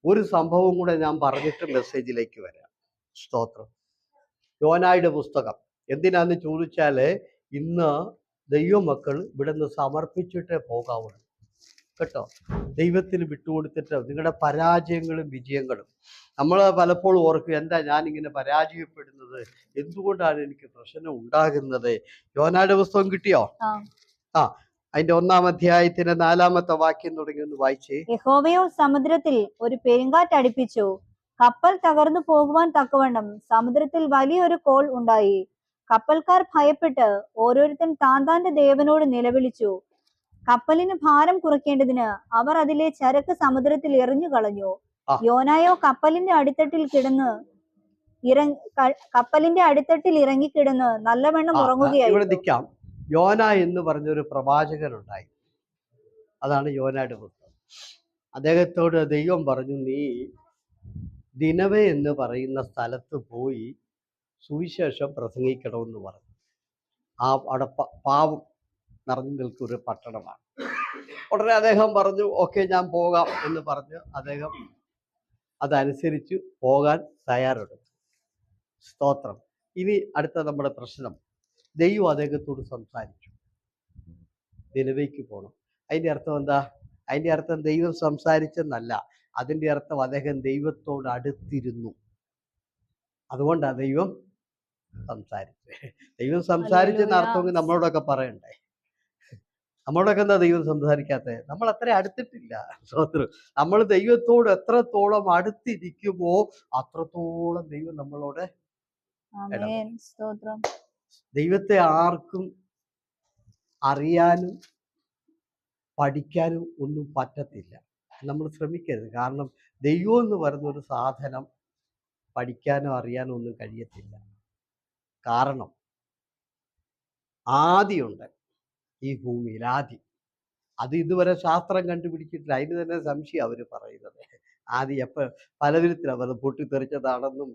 S1: ഒരു സംഭവം കൂടെ ഞാൻ പറഞ്ഞിട്ട് മെസ്സേജിലേക്ക് വരാം. സ്തോത്രം. യോനായുടെ പുസ്തകം എന്തിനാന്ന് ചോദിച്ചാല്, ഇന്ന് ദൈവമക്കൾ ഇവിടെ നിന്ന് സമർപ്പിച്ചിട്ടേ പോകാവുള്ളൂ കേട്ടോ. ദൈവത്തിന് വിട്ടുകൊടുത്തിട്ട് നിങ്ങളുടെ പരാജയങ്ങളും വിജയങ്ങളും നമ്മൾ പലപ്പോഴും ഓർക്കും, എന്താ ഞാനിങ്ങനെ പരാജയപ്പെടുന്നത്, എന്തുകൊണ്ടാണ് എനിക്ക് പ്രശ്നം ഉണ്ടാകുന്നത്. യോനായുടെ പുസ്തകം കിട്ടിയോ? അതിന്റെ 1-ാം അധ്യായത്തിന്റെ 4-ാമത്തെ വാക്യം തുടങ്ങി ഒന്ന് വായിച്ചേ.
S2: യഹോവയോ സമുദ്രത്തിൽ ഒരു പെരുങ്കാറ്റ് അടിപ്പിച്ചു, കപ്പൽ തകർന്നു പോകുവാൻ തക്കവണ്ണം സമുദ്രത്തിൽ വലിയൊരു കോൾ ഉണ്ടായി. കപ്പൽക്കാർ ഭയപ്പെട്ട് ഓരോരുത്തൻ താന്താന്റെ ദേവനോട് നിലവിളിച്ചു. കപ്പലിന് ഭാരം കുറയ്ക്കേണ്ടതിന് അവർ അതിലെ ചരക്ക് സമുദ്രത്തിൽ എറിഞ്ഞു കളഞ്ഞു. യോനായോ കപ്പലിന്റെ അടിത്തട്ടിൽ ഇറങ്ങിക്കിടന്ന് നല്ലവണ്ണം ഉറങ്ങുകയായിരുന്നു.
S1: യോന എന്ന് പറഞ്ഞൊരു പ്രവാചകനുണ്ടായി. അതാണ് യോനയുടെ പുസ്തകം. അദ്ദേഹത്തോട് ദൈവം പറഞ്ഞു, നീ ദിനവേ എന്ന് പറയുന്ന സ്ഥലത്ത് പോയി സുവിശേഷം പ്രസംഗിക്കണമെന്ന് പറഞ്ഞു. അവിടെ പാവം നിറഞ്ഞു നിൽക്കൊരു പട്ടണമാണ്. ഉടനെ അദ്ദേഹം പറഞ്ഞു, ഓക്കെ ഞാൻ പോകാം എന്ന് പറഞ്ഞ് അദ്ദേഹം അതനുസരിച്ച് പോകാൻ തയ്യാറെടുത്തു. സ്തോത്രം. ഇനി അടുത്ത നമ്മുടെ പ്രശ്നം, ദൈവം അദ്ദേഹത്തോട് സംസാരിച്ചു, ദിനവേക്ക് പോകണം. അതിൻ്റെ അർത്ഥം എന്താ? അതിൻ്റെ അർത്ഥം ദൈവം സംസാരിച്ചെന്നല്ല. അതിൻ്റെ അർത്ഥം അദ്ദേഹം ദൈവത്തോട് അടുത്തിരുന്നു. അതുകൊണ്ടാണ് ദൈവം സംസാരിച്ചത്. ദൈവം സംസാരിച്ചെന്ന് അർത്ഥമെങ്കിൽ നമ്മളോടൊക്കെ പറയണ്ടേ. നമ്മളോടൊക്കെ എന്താ ദൈവം സംസാരിക്കാത്തത്? നമ്മൾ അത്ര അടുത്തിട്ടില്ല. സ്തോത്രം. നമ്മൾ ദൈവത്തോട് എത്രത്തോളം അടുത്തിരിക്കുമോ അത്രത്തോളം ദൈവം നമ്മളോട്
S2: സ്തോത്രം.
S1: ദൈവത്തെ ആർക്കും അറിയാനും പഠിക്കാനും ഒന്നും പറ്റത്തില്ല. നമ്മൾ ശ്രമിക്കരുത്. കാരണം ദൈവം എന്ന് പറയുന്ന ഒരു സാധനം പഠിക്കാനോ അറിയാനോ ഒന്നും കഴിയത്തില്ല. കാരണം ആദിയുണ്ട് ഈ ഭൂമിയിൽ, ആദി. അത് ഇതുവരെ ശാസ്ത്രം കണ്ടുപിടിച്ചിട്ടില്ല. അതിന് തന്നെ സംശയം അവർ പറയുന്നത്. ആദി പല വിധത്തിലാണ് പൊട്ടിത്തെറിച്ചതാണെന്നും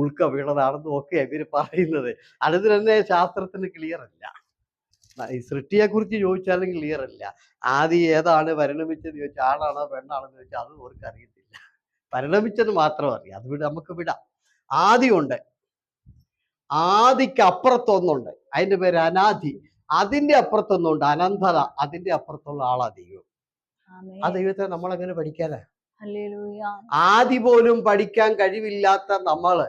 S1: ഉൾക്ക വീണതാണെന്നും ഒക്കെ ഇവർ പറയുന്നത്. അത് തന്നെ ശാസ്ത്രത്തിന് ക്ലിയർ അല്ല. ഈ സൃഷ്ടിയെ കുറിച്ച് ചോദിച്ചാലും ക്ലിയർ അല്ല. ആദി ഏതാണ് പരിണമിച്ചെന്ന് ചോദിച്ചാൽ ആണാണോ പെണ്ണാണെന്ന് ചോദിച്ചാൽ അത് അവർക്ക് അറിയത്തില്ല. പരിണമിച്ചത് മാത്രം അറിയാം. അത് നമുക്ക് വിടാം. ആദിയുണ്ട്, ആദിക്ക് അപ്പുറത്തൊന്നുണ്ട്, അതിന്റെ പേര് അനാദി. അതിന്റെ അപ്പുറത്തൊന്നുണ്ട് അനന്തത. അതിന്റെ അപ്പുറത്തുള്ള ആളാ ദൈവം. ആ ദൈവത്തെ നമ്മളെങ്ങനെ പഠിക്കാനാ? ആദി പോലും പഠിക്കാൻ കഴിവില്ലാത്ത നമ്മള്,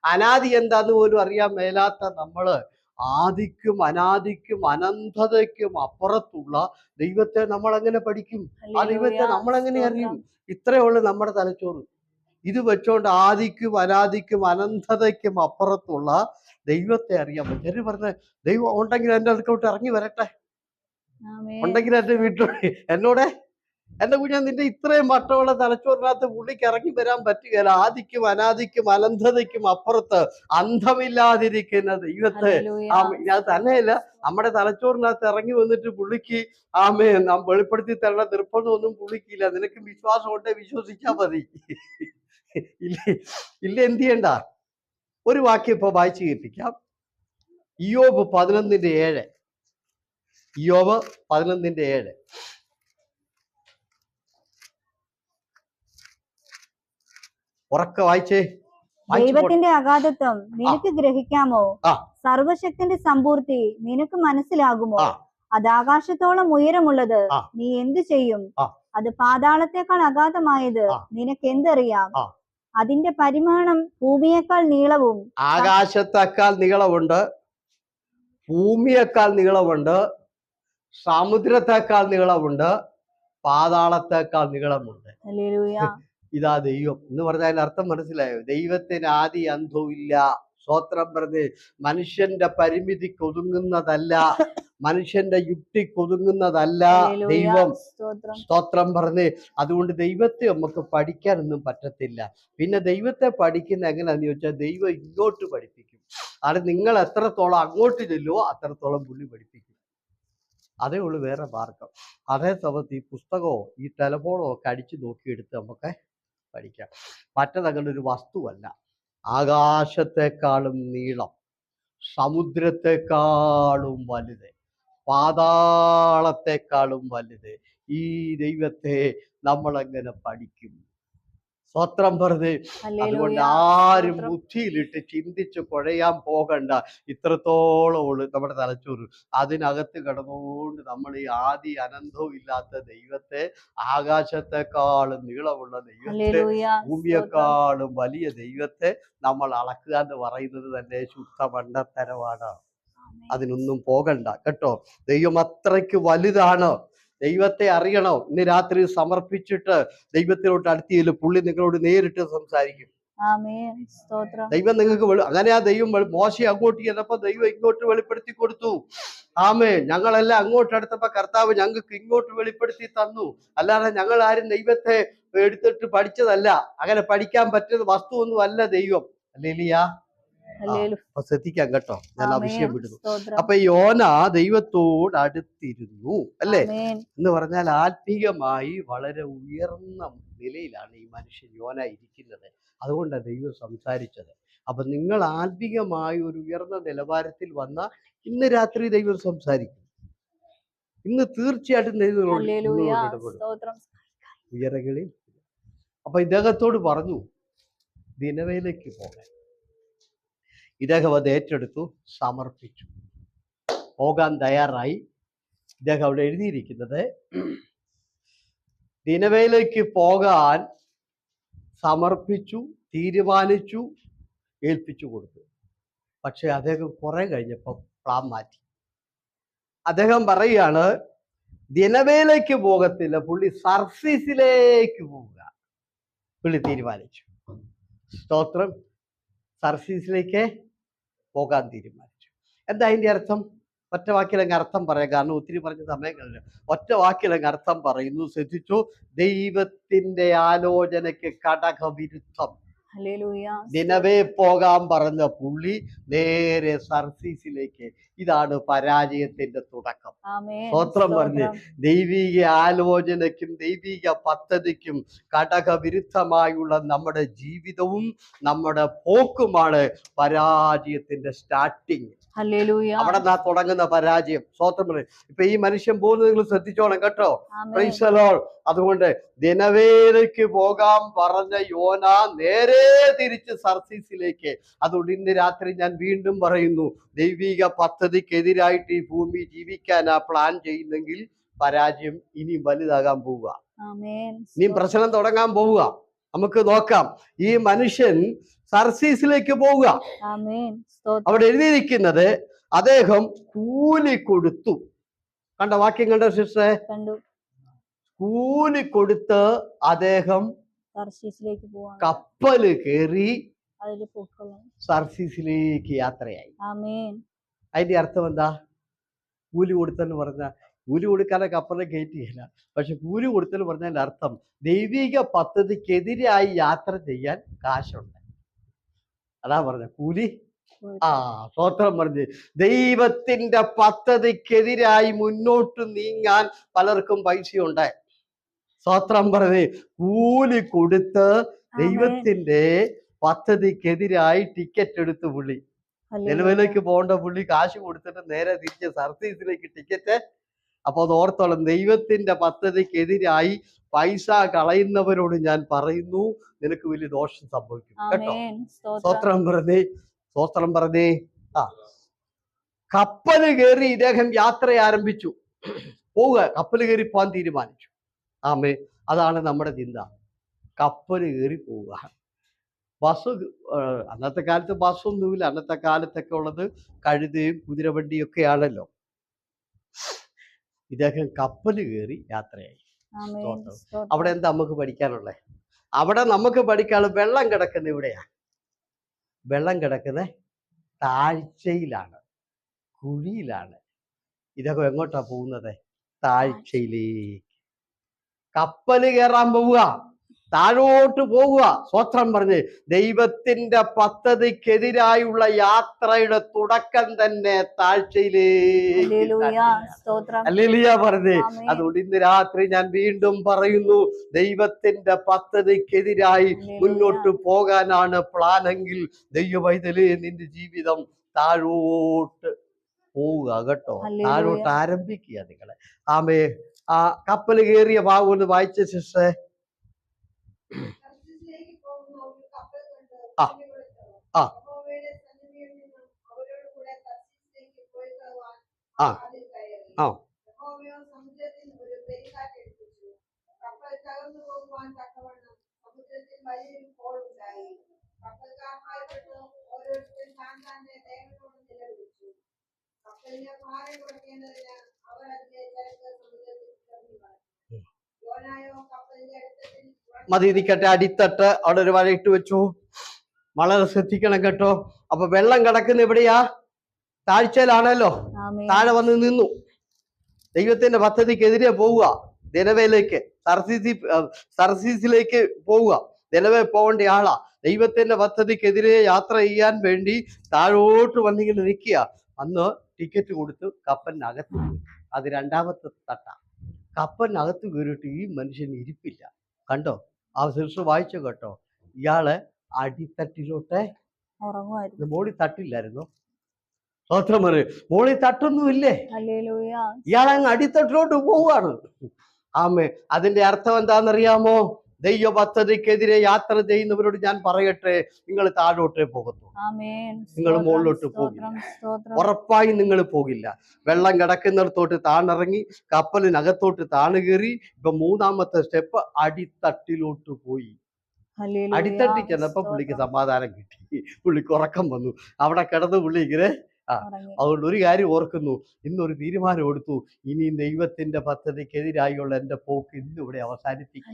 S1: അനാദി എന്താന്ന് പോലും അറിയാൻ മേലാത്ത നമ്മള്, ആദിക്കും അനാദിക്കും അനന്തതയ്ക്കും അപ്പുറത്തുള്ള ദൈവത്തെ നമ്മൾ എങ്ങനെ പഠിക്കും? ആ ദൈവത്തെ നമ്മളെങ്ങനെ അറിയും? ഇത്രയുള്ള നമ്മുടെ തലച്ചോറ്. ഇത് വെച്ചോണ്ട് ആദിക്കും അനാദിക്കും അനന്തതയ്ക്കും അപ്പുറത്തുള്ള ദൈവത്തെ അറിയാൻ പറ്റും. എന്ന് പറഞ്ഞ ദൈവം ഉണ്ടെങ്കിൽ എൻ്റെ അടുത്തോട്ട് ഇറങ്ങി വരട്ടെ, ഉണ്ടെങ്കിൽ എൻ്റെ വീട്ടിലോട്ട് എന്നോടെ എൻ്റെ കുഞ്ഞാ, നിന്റെ ഇത്രയും വട്ടമുള്ള തലച്ചോറിനകത്ത് പുള്ളിക്ക് ഇറങ്ങി വരാൻ പറ്റുകയില്ല. ആദിക്കും അനാദിക്കും അനന്തതയ്ക്കും അപ്പുറത്ത് അന്തമില്ലാതിരിക്കുന്ന ദൈവത്തെ അത് തന്നെയല്ല, നമ്മുടെ തലച്ചോറിനകത്ത് ഇറങ്ങി വന്നിട്ട് പുള്ളിക്ക് നാം വെളിപ്പെടുത്തി തരേണ്ട നിർബന്ധമൊന്നും പുള്ളിക്കില്ല. നിനക്ക് വിശ്വാസം ഉണ്ടെ വിശ്വസിച്ചാൽ മതി. ഇല്ല ഇല്ല, എന്ത് ചെയ്യണ്ട. ഒരു വാക്യം ഇപ്പൊ വായിച്ചു കേൾപ്പിക്കാം. ഇയ്യോബ് 11:7. ഇയ്യോബ് 11:7. ഉറക്കെ വായിച്ചേ.
S2: ദൈവത്തിന്റെ അഗാധത്വം നിനക്ക് ഗ്രഹിക്കാമോ? സർവശക്തിന്റെ സമ്പൂർത്തി നിനക്ക് മനസ്സിലാകുമോ? അത് ആകാശത്തോളം ഉയരമുള്ളത്, നീ എന്തു ചെയ്യും? അത് പാതാളത്തെക്കാൾ അഗാധമായത്, നിനക്ക് എന്തറിയാം? അതിന്റെ പരിമാണം ഭൂമിയേക്കാൾ നീളവും.
S1: ആകാശത്തേക്കാൾ നീളമുണ്ട്, ഭൂമിയേക്കാൾ നീളമുണ്ട്, സമുദ്രത്തെക്കാൾ നീളമുണ്ട്, പാതാളത്തെക്കാൾ നീളമുണ്ട്. ഇതാ ദൈവം എന്ന് പറഞ്ഞാൽ അർത്ഥം മനസ്സിലായോ? ദൈവത്തിന് ആദി അന്തവും ഇല്ല. സ്തോത്രം പറഞ്ഞ് മനുഷ്യന്റെ പരിമിതിക്ക് ഒതുങ്ങുന്നതല്ല, മനുഷ്യന്റെ യുക്തിക്ക് ഒതുങ്ങുന്നതല്ല ദൈവം. സ്തോത്രം പറഞ്ഞ് അതുകൊണ്ട് ദൈവത്തെ നമുക്ക് പഠിക്കാനൊന്നും പറ്റത്തില്ല. പിന്നെ ദൈവത്തെ പഠിക്കുന്ന എങ്ങനെയാന്ന് ചോദിച്ചാൽ ദൈവം ഇങ്ങോട്ട് പഠിപ്പിക്കും. അത് നിങ്ങൾ എത്രത്തോളം അങ്ങോട്ട് ചെല്ലുവോ അത്രത്തോളം പുള്ളി പഠിപ്പിക്കും. അതേ ഉള്ളൂ, വേറെ മാർഗം. അതേ സമയത്ത് ഈ പുസ്തകമോ ഈ ടെലഫോണോ ഒക്കെ അടിച്ചു നോക്കിയെടുത്ത് നമുക്ക് പഠിക്കാം. മറ്റതങ്ങനെ ഒരു വസ്തുവല്ല. ആകാശത്തെക്കാളും നീളം, സമുദ്രത്തെക്കാളും വലുത്, പാതാളത്തെക്കാളും വലുത്. ഈ ദൈവത്തെ നമ്മളെങ്ങനെ പഠിക്കും? സ്തോത്രം പറഞ്ഞ് അതുകൊണ്ട് ആരും ബുദ്ധിയിലിട്ട് ചിന്തിച്ച് കുഴയാൻ പോകണ്ട. ഇത്രത്തോളം ഉള്ളു നമ്മുടെ തലച്ചോറ്. അതിനകത്ത് കിടന്നുകൊണ്ട് നമ്മൾ ഈ ആദി അനന്തവും ഇല്ലാത്ത ദൈവത്തെ, ആകാശത്തെക്കാളും നീളമുള്ള ദൈവത്തെ, ഭൂമിയെക്കാളും വലിയ ദൈവത്തെ നമ്മൾ അളക്കുക എന്ന് പറയുന്നത് തന്നെ ശുദ്ധ മണ്ടത്തരമാണ്. അതിനൊന്നും പോകണ്ട കേട്ടോ. ദൈവം അത്രയ്ക്ക് വലുതാണ്. ദൈവത്തെ അറിയണം. ഇന്ന് രാത്രി സമർപ്പിച്ചിട്ട് ദൈവത്തിലോട്ട് അടുത്തിയല്ലോ, പുള്ളി നിങ്ങളോട് നേരിട്ട് സംസാരിക്കും. ദൈവം നിങ്ങൾക്ക് അങ്ങനെ ആ ദൈവം മോശെ അങ്ങോട്ട് ചെന്നപ്പോ ദൈവം ഇങ്ങോട്ട് വെളിപ്പെടുത്തി കൊടുത്തു. ആമേൻ. ഞങ്ങളെല്ലാം അങ്ങോട്ട് അടുത്തപ്പോ കർത്താവ് ഞങ്ങൾക്ക് ഇങ്ങോട്ട് വെളിപ്പെടുത്തി തന്നു. അല്ലാതെ ഞങ്ങൾ ആരും ദൈവത്തെ എടുത്തിട്ട് പഠിച്ചതല്ല. അങ്ങനെ പഠിക്കാൻ പറ്റുന്ന വസ്തുവൊന്നും അല്ല ദൈവം. ഹല്ലേലൂയ. ശ്രദ്ധിക്കാം കേട്ടോ, ഞാൻ ആ വിഷയം വിടുന്നു. അപ്പൊ യോന ദൈവത്തോട് അടുത്തിരുന്നു അല്ലേ എന്ന് പറഞ്ഞാൽ ആത്മീയമായി വളരെ ഉയർന്ന നിലയിലാണ് ഈ മനുഷ്യൻ യോന ഇരിക്കുന്നത്. അതുകൊണ്ടാണ് ദൈവം സംസാരിച്ചത്. അപ്പൊ നിങ്ങൾ ആത്മീയമായി ഒരു ഉയർന്ന നിലവാരത്തിൽ വന്ന ഇന്ന് രാത്രി ദൈവം സംസാരിക്കും. ഇന്ന് തീർച്ചയായിട്ടും ദൈവം ഉയരങ്ങളിൽ. അപ്പൊ ഇദ്ദേഹത്തോട് പറഞ്ഞു ദിനവേലയ്ക്ക് പോകാൻ. ഇദ്ദേഹം അത് ഏറ്റെടുത്തു, സമർപ്പിച്ചു, പോകാൻ തയ്യാറായി. ഇദ്ദേഹം അവിടെ എഴുതിയിരിക്കുന്നത് ദിനവേലയ്ക്ക് പോകാൻ സമർപ്പിച്ചു, തീരുമാനിച്ചു, ഏൽപ്പിച്ചു കൊടുത്തു. പക്ഷെ അദ്ദേഹം കുറെ കഴിഞ്ഞപ്പോൾ പ്ലാൻ മാറ്റി. അദ്ദേഹം പറയുകയാണ് ദിനവേലയ്ക്ക് പോകത്തില്ല, പുള്ളി സർവീസിലേക്ക് പോവുക പുള്ളി തീരുമാനിച്ചു. സ്തോത്രം. സർവീസിലേക്ക് പോകാൻ തീരുമാനിച്ചു. എന്താ അതിൻ്റെ അർത്ഥം? ഒറ്റ വാക്കിലങ്ങ് അർത്ഥം പറയാം, കാരണം ഒത്തിരി പറഞ്ഞ സമയങ്ങളില്ല. ഒറ്റ വാക്കിലങ്ങ് അർത്ഥം പറയുന്നു, ശ്രദ്ധിച്ചു. ദൈവത്തിന്റെ ആലോചനയ്ക്ക് കടകവിരുദ്ധം. ദിനവേ പോകാൻ പറഞ്ഞ പുള്ളി നേരെ സർവീസിലേക്ക്. ഇതാണ് പരാജയത്തിന്റെ തുടക്കം. സ്തോത്രം പറഞ്ഞ് ദൈവിക ആലോചനയ്ക്കും ദൈവിക പദ്ധതിക്കും കടകവിരുദ്ധമായുള്ള നമ്മുടെ ജീവിതവും നമ്മുടെ പോക്കുമാണ് പരാജയത്തിന്റെ സ്റ്റാർട്ടിങ്. അവിടെ നിന്നാ തുടങ്ങുന്ന പരാജയം. സ്തോത്രം. ഇപ്പൊ ഈ മനുഷ്യൻ പോകുന്നത് നിങ്ങൾ ശ്രദ്ധിച്ചോണം കേട്ടോ. Price the lord. അതുകൊണ്ട് ദിനവേലയ്ക്ക് പോകാൻ പറഞ്ഞ യോന നേരെ തിരിച്ച് സർവീസിലേക്ക്. അതുകൊണ്ട് ഇന്ന് രാത്രി ഞാൻ വീണ്ടും പറയുന്നു, ദൈവിക പദ്ധതിക്കെതിരായിട്ട് ഈ ഭൂമി ജീവിക്കാനാ പ്ലാൻ ചെയ്യുന്നെങ്കിൽ പരാജയം ഇനിയും വലുതാകാൻ പോവുക, ഇനിയും പ്രശ്നം തുടങ്ങാൻ പോവുക. നമുക്ക് നോക്കാം. ഈ മനുഷ്യൻ സർവീസിലേക്ക് പോവുക. അവിടെ എഴുതിയിരിക്കുന്നത് അദ്ദേഹം കൂലി കൊടുത്തു. കണ്ട വാക്യം കണ്ട സിസ്റ്ററെ? കൂലി കൊടുത്ത് അദ്ദേഹം കപ്പല് കയറി സർവീസിലേക്ക് യാത്രയായി. അതിന്റെ അർത്ഥം എന്താ? കൂലി കൊടുത്തെന്ന് പറഞ്ഞാൽ കൂലി കൊടുക്കാതെ കപ്പലിൽ കയറ്റിയില്ല. പക്ഷെ കൂലി കൊടുത്തെന്ന് പറഞ്ഞതിന്റെ അർത്ഥം ദൈവിക പദ്ധതിക്കെതിരായി യാത്ര ചെയ്യാൻ കാശുണ്ട്. അതാ പറഞ്ഞ കൂലി. സ്തോത്രം പറഞ്ഞ് ദൈവത്തിന്റെ പദ്ധതിക്കെതിരായി മുന്നോട്ട് നീങ്ങാൻ പലർക്കും പൈസയുണ്ട്. സ്തോത്രം പറഞ്ഞ് കൂലി കൊടുത്ത് ദൈവത്തിന്റെ പദ്ധതിക്കെതിരായി ടിക്കറ്റ് എടുത്ത് പുള്ളി നിലവിലേക്ക് പോകേണ്ട പുള്ളി കാശ് കൊടുത്തിട്ട് നേരെ തിരിച്ച് സർവീസിലേക്ക് ടിക്കറ്റ്. അപ്പൊ അത് ഓർത്തോളം, ദൈവത്തിന്റെ പദ്ധതിക്കെതിരായി പൈസ കളയുന്നവരോട് ഞാൻ പറയുന്നു, നിനക്ക് വലിയ ദോഷം സംഭവിക്കും കേട്ടോ. സ്തോത്രം പറഞ്ഞേ, സ്തോത്രം പറഞ്ഞേ. കപ്പല് കയറി ഇദ്ദേഹം യാത്ര ആരംഭിച്ചു. പോവുക, കപ്പല് കയറി പോകാൻ തീരുമാനിച്ചു. ആമേ, അതാണ് നമ്മുടെ ചിന്ത. കപ്പല് കയറി പോവുക. ബസ്, അന്നത്തെ കാലത്ത് ബസ്സൊന്നുമില്ല. അന്നത്തെ കാലത്തൊക്കെ ഉള്ളത് കഴുതയും കുതിരവണ്ടിയും ഒക്കെ ആണല്ലോ. ഇദ്ദേഹം കപ്പല് കയറി യാത്രയായി. അവിടെ എന്താ നമുക്ക് പഠിക്കാനുള്ളത്? അവിടെ നമുക്ക് പഠിക്കാനുള്ള വെള്ളം കിടക്കുന്ന ഇവിടെയാ. വെള്ളം കിടക്കുന്ന താഴ്ചയിലാണ്, കുഴിയിലാണ്. ഇദ്ദേഹം എങ്ങോട്ടാ പോകുന്നത്? താഴ്ചയിലേക്ക്. കപ്പല് കയറാൻ പോവുക, താഴോട്ട് പോവുക. സ്വത്രം പറഞ്ഞ് ദൈവത്തിന്റെ പദ്ധതിക്കെതിരായുള്ള യാത്രയുടെ തുടക്കം തന്നെ താഴ്ചയിലേക്ക്. ഹല്ലേലൂയ പറഞ്ഞേ. അതുകൊണ്ട് ഇന്ന് രാത്രി ഞാൻ വീണ്ടും പറയുന്നു, ദൈവത്തിന്റെ പദ്ധതിക്കെതിരായി മുന്നോട്ട് പോകാനാണ് പ്ലാനെങ്കിൽ ദൈവവൈതലേ, നിന്റെ ജീവിതം താഴോട്ട് പോവുക കേട്ടോ. താഴോട്ട് ആരംഭിക്കുക നിങ്ങളെ. ആമേ. ആ കപ്പല് കയറിയ ഭാഗം ഒന്ന് വായിച്ച സിസ്റ്ററെ. ആ ആ ആ ആ മതി, ഇരിക്കട്ടെ. അടിത്തട്ട് അവിടെ ഒരു വര ഇട്ട് വെച്ചു. വളരെ ശ്രദ്ധിക്കണം കേട്ടോ. അപ്പൊ വെള്ളം കിടക്കുന്ന എവിടെയാ? താഴ്ചയിലാണല്ലോ. താഴെ വന്ന് നിന്നു. ദൈവത്തിന്റെ പദ്ധതിക്കെതിരെ പോവുക. നിലവയിലേക്ക്, സർസീസിലേക്ക് പോവുക. നിലവേ പോകേണ്ട ആളാ. ദൈവത്തിന്റെ പദ്ധതിക്കെതിരെ യാത്ര ചെയ്യാൻ വേണ്ടി താഴോട്ട് വന്നിങ്ങനെ നിൽക്കുക. അന്ന് ടിക്കറ്റ് കൊടുത്ത് കപ്പലിനകത്ത്. അത് രണ്ടാമത്തെ തട്ട. കപ്പലിനകത്ത് കയറിയിട്ട് ഈ മനുഷ്യൻ ഇരിപ്പില്ല. കണ്ടോ? ആ സിസ്റ്റർ വായിച്ചു കേട്ടോ. ഇയാള് അടിത്തട്ടിലോട്ട് മോളിൽ തട്ടില്ലായിരുന്നു. സ്വത്രം പറയും, മോളിൽ തട്ടൊന്നുമില്ലേ? ഇയാളങ്ങ് അടിത്തട്ടിലോട്ട് പോവുകയാണ്. ആമേ. അതിന്റെ അർത്ഥം എന്താണെന്നറിയാമോ? ദൈവ പദ്ധതിക്കെതിരെ യാത്ര ചെയ്യുന്നവരോട് ഞാൻ പറയട്ടെ, നിങ്ങൾ താഴോട്ടേ പോകത്തു, നിങ്ങൾ മുകളിലോട്ട് പോകില്ല. ഉറപ്പായും നിങ്ങൾ പോകില്ല. വെള്ളം കിടക്കുന്നിടത്തോട്ട് താണിറങ്ങി കപ്പലിനകത്തോട്ട് താണു കയറി. ഇപ്പൊ മൂന്നാമത്തെ സ്റ്റെപ്പ് അടിത്തട്ടിലോട്ട് പോയി. അടിത്തട്ടി ചെന്നപ്പോ പുള്ളിക്ക് സമാധാനം കിട്ടി. പുള്ളിക്ക് ഉറക്കം വന്നു. അവിടെ കിടന്ന് പുള്ളി ഇങ്ങനെ അതുകൊണ്ട് ഒരു കാര്യം ഓർക്കുന്നു, ഇന്നൊരു തീരുമാനം എടുത്തു. ഇനി ദൈവത്തിന്റെ പദ്ധതിക്കെതിരായുള്ള എന്റെ പോക്ക് ഇന്നിവിടെ അവസാനിപ്പിക്കുക.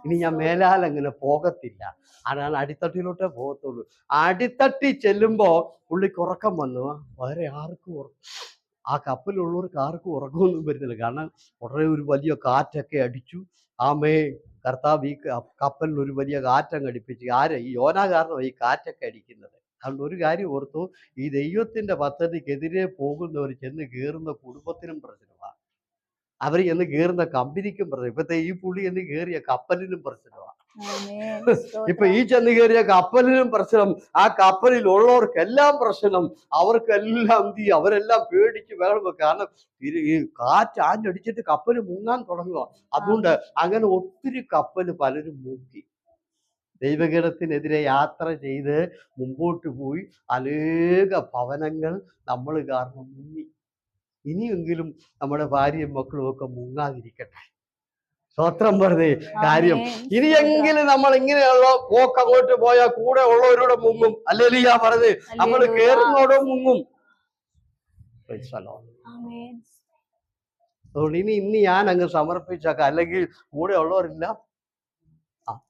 S1: ഇനി ഞാൻ മേലാൽ അങ്ങനെ പോകത്തില്ല. അതാണ് അടിത്തട്ടിലോട്ടേ പോകത്തുള്ളൂ. അടിത്തട്ടി ചെല്ലുമ്പോ പുള്ളിക്ക് ഉറക്കം വന്നു. വേറെ ആർക്കും ആ കപ്പലുള്ളവർക്ക് ആർക്കും ഉറക്കമൊന്നും വരുന്നില്ല. കാരണം ഉടനെ ഒരു വലിയ കാറ്റൊക്കെ അടിച്ചു. ആമേ. കർത്താവ് ഈ കപ്പലിന് ഒരു വലിയ കാറ്റങ്ങ് അടിപ്പിച്ചു. ഈ യോന കാരണം ഈ കാറ്റൊക്കെ അടിക്കുന്നത്. അതുകൊണ്ട് ഒരു കാര്യം ഓർത്തു, ഈ ദൈവത്തിന്റെ പദ്ധതിക്കെതിരെ പോകുന്നവർ ചെന്ന് കയറുന്ന കുടുംബത്തിനും പ്രശ്നമാണ്. അവർ ചെന്ന് കയറുന്ന കമ്പനിക്കും പ്രശ്നം. ഇപ്പത്തെ ഈ പുള്ളി ചെന്ന് കയറിയ കപ്പലിനും പ്രശ്നമാണ്. ഇപ്പൊ ഈ ചെന്ന് കയറിയ കപ്പലിനും പ്രശ്നം. ആ കപ്പലിൽ ഉള്ളവർക്കെല്ലാം പ്രശ്നം. അവർക്കെല്ലാം അവരെല്ലാം പേടിച്ച് വേണം. കാരണം ഈ കാറ്റ് ആഞ്ഞടിച്ചിട്ട് കപ്പല് മുങ്ങാൻ തുടങ്ങുക. അതുകൊണ്ട് അങ്ങനെ ഒത്തിരി കപ്പല് പലരും മുക്കി. ദൈവഗണത്തിനെതിരെ യാത്ര ചെയ്ത് മുമ്പോട്ട് പോയി അനേക ഭവനങ്ങൾ നമ്മൾ കാരണം മുങ്ങി. ഇനിയെങ്കിലും നമ്മുടെ ഭാര്യയും മക്കളും ഒക്കെ മുങ്ങാതിരിക്കട്ടെ. സ്വത്രം പറഞ്ഞേ കാര്യം. ഇനിയെങ്കിലും നമ്മൾ ഇങ്ങനെയുള്ള പോക്ക് അങ്ങോട്ട് പോയാൽ കൂടെ ഉള്ളവരോട് മുങ്ങും. ഹല്ലേലൂയ പറഞ്ഞ് നമ്മൾ കേറുന്നോടും മുങ്ങും. അതുകൊണ്ട് ഇനി ഞാൻ അങ്ങ് സമർപ്പിച്ചേക്കാം. അല്ലെങ്കിൽ കൂടെ ഉള്ളവരില്ല.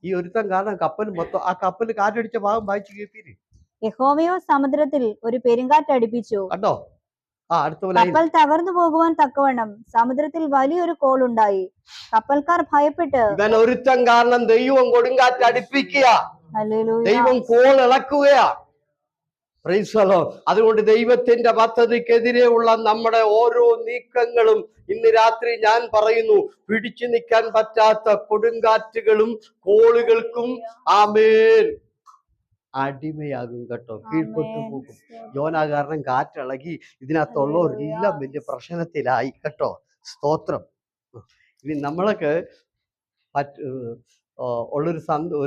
S1: ഈ ഒരുത്തം കാരണം കപ്പൽ മൊത്തം, ആ കപ്പൽ കാറ്റടിച്ച ഭാഗം വായിച്ചു കേൾപ്പീര്.
S2: യഹോവയോ സമുദ്രത്തിൽ ഒരു പെരുങ്കാറ്റ് അടിപ്പിച്ചു.
S1: കണ്ടോ?
S2: കപ്പൽ തകർന്നു പോകുവാൻ തക്കവണ്ണം സമുദ്രത്തിൽ വലിയൊരു കോളുണ്ടായി. കപ്പൽക്കാർ ഭയപ്പെട്ട്.
S1: ഇവൻ ഒരുത്തം കാരണം ദൈവം കൊടുങ്കാറ്റ് അടിപ്പിക്കുക. ദൈവം കോൾ ഇളക്കുകയാ. Praise the lord. അതുകൊണ്ട് ദൈവത്തിന്റെ പദ്ധതിക്കെതിരെയുള്ള നമ്മുടെ ഓരോ നീക്കങ്ങളും ഇന്ന് രാത്രി ഞാൻ പറയുന്നു, പിടിച്ചു നിൽക്കാൻ പറ്റാത്ത കൊടുങ്കാറ്റുകളും കോളുകൾക്കും ആമേൻ അടിമയാകും കേട്ടോ, കീഴ്പ്പെട്ടു പോകും. യോന കാരണം കാറ്റിളകി ഇതിനകത്തുള്ളവരെല്ലാം വലിയ പ്രശ്നത്തിലായി കേട്ടോ. സ്തോത്രം. ഇനി നമ്മളൊക്കെ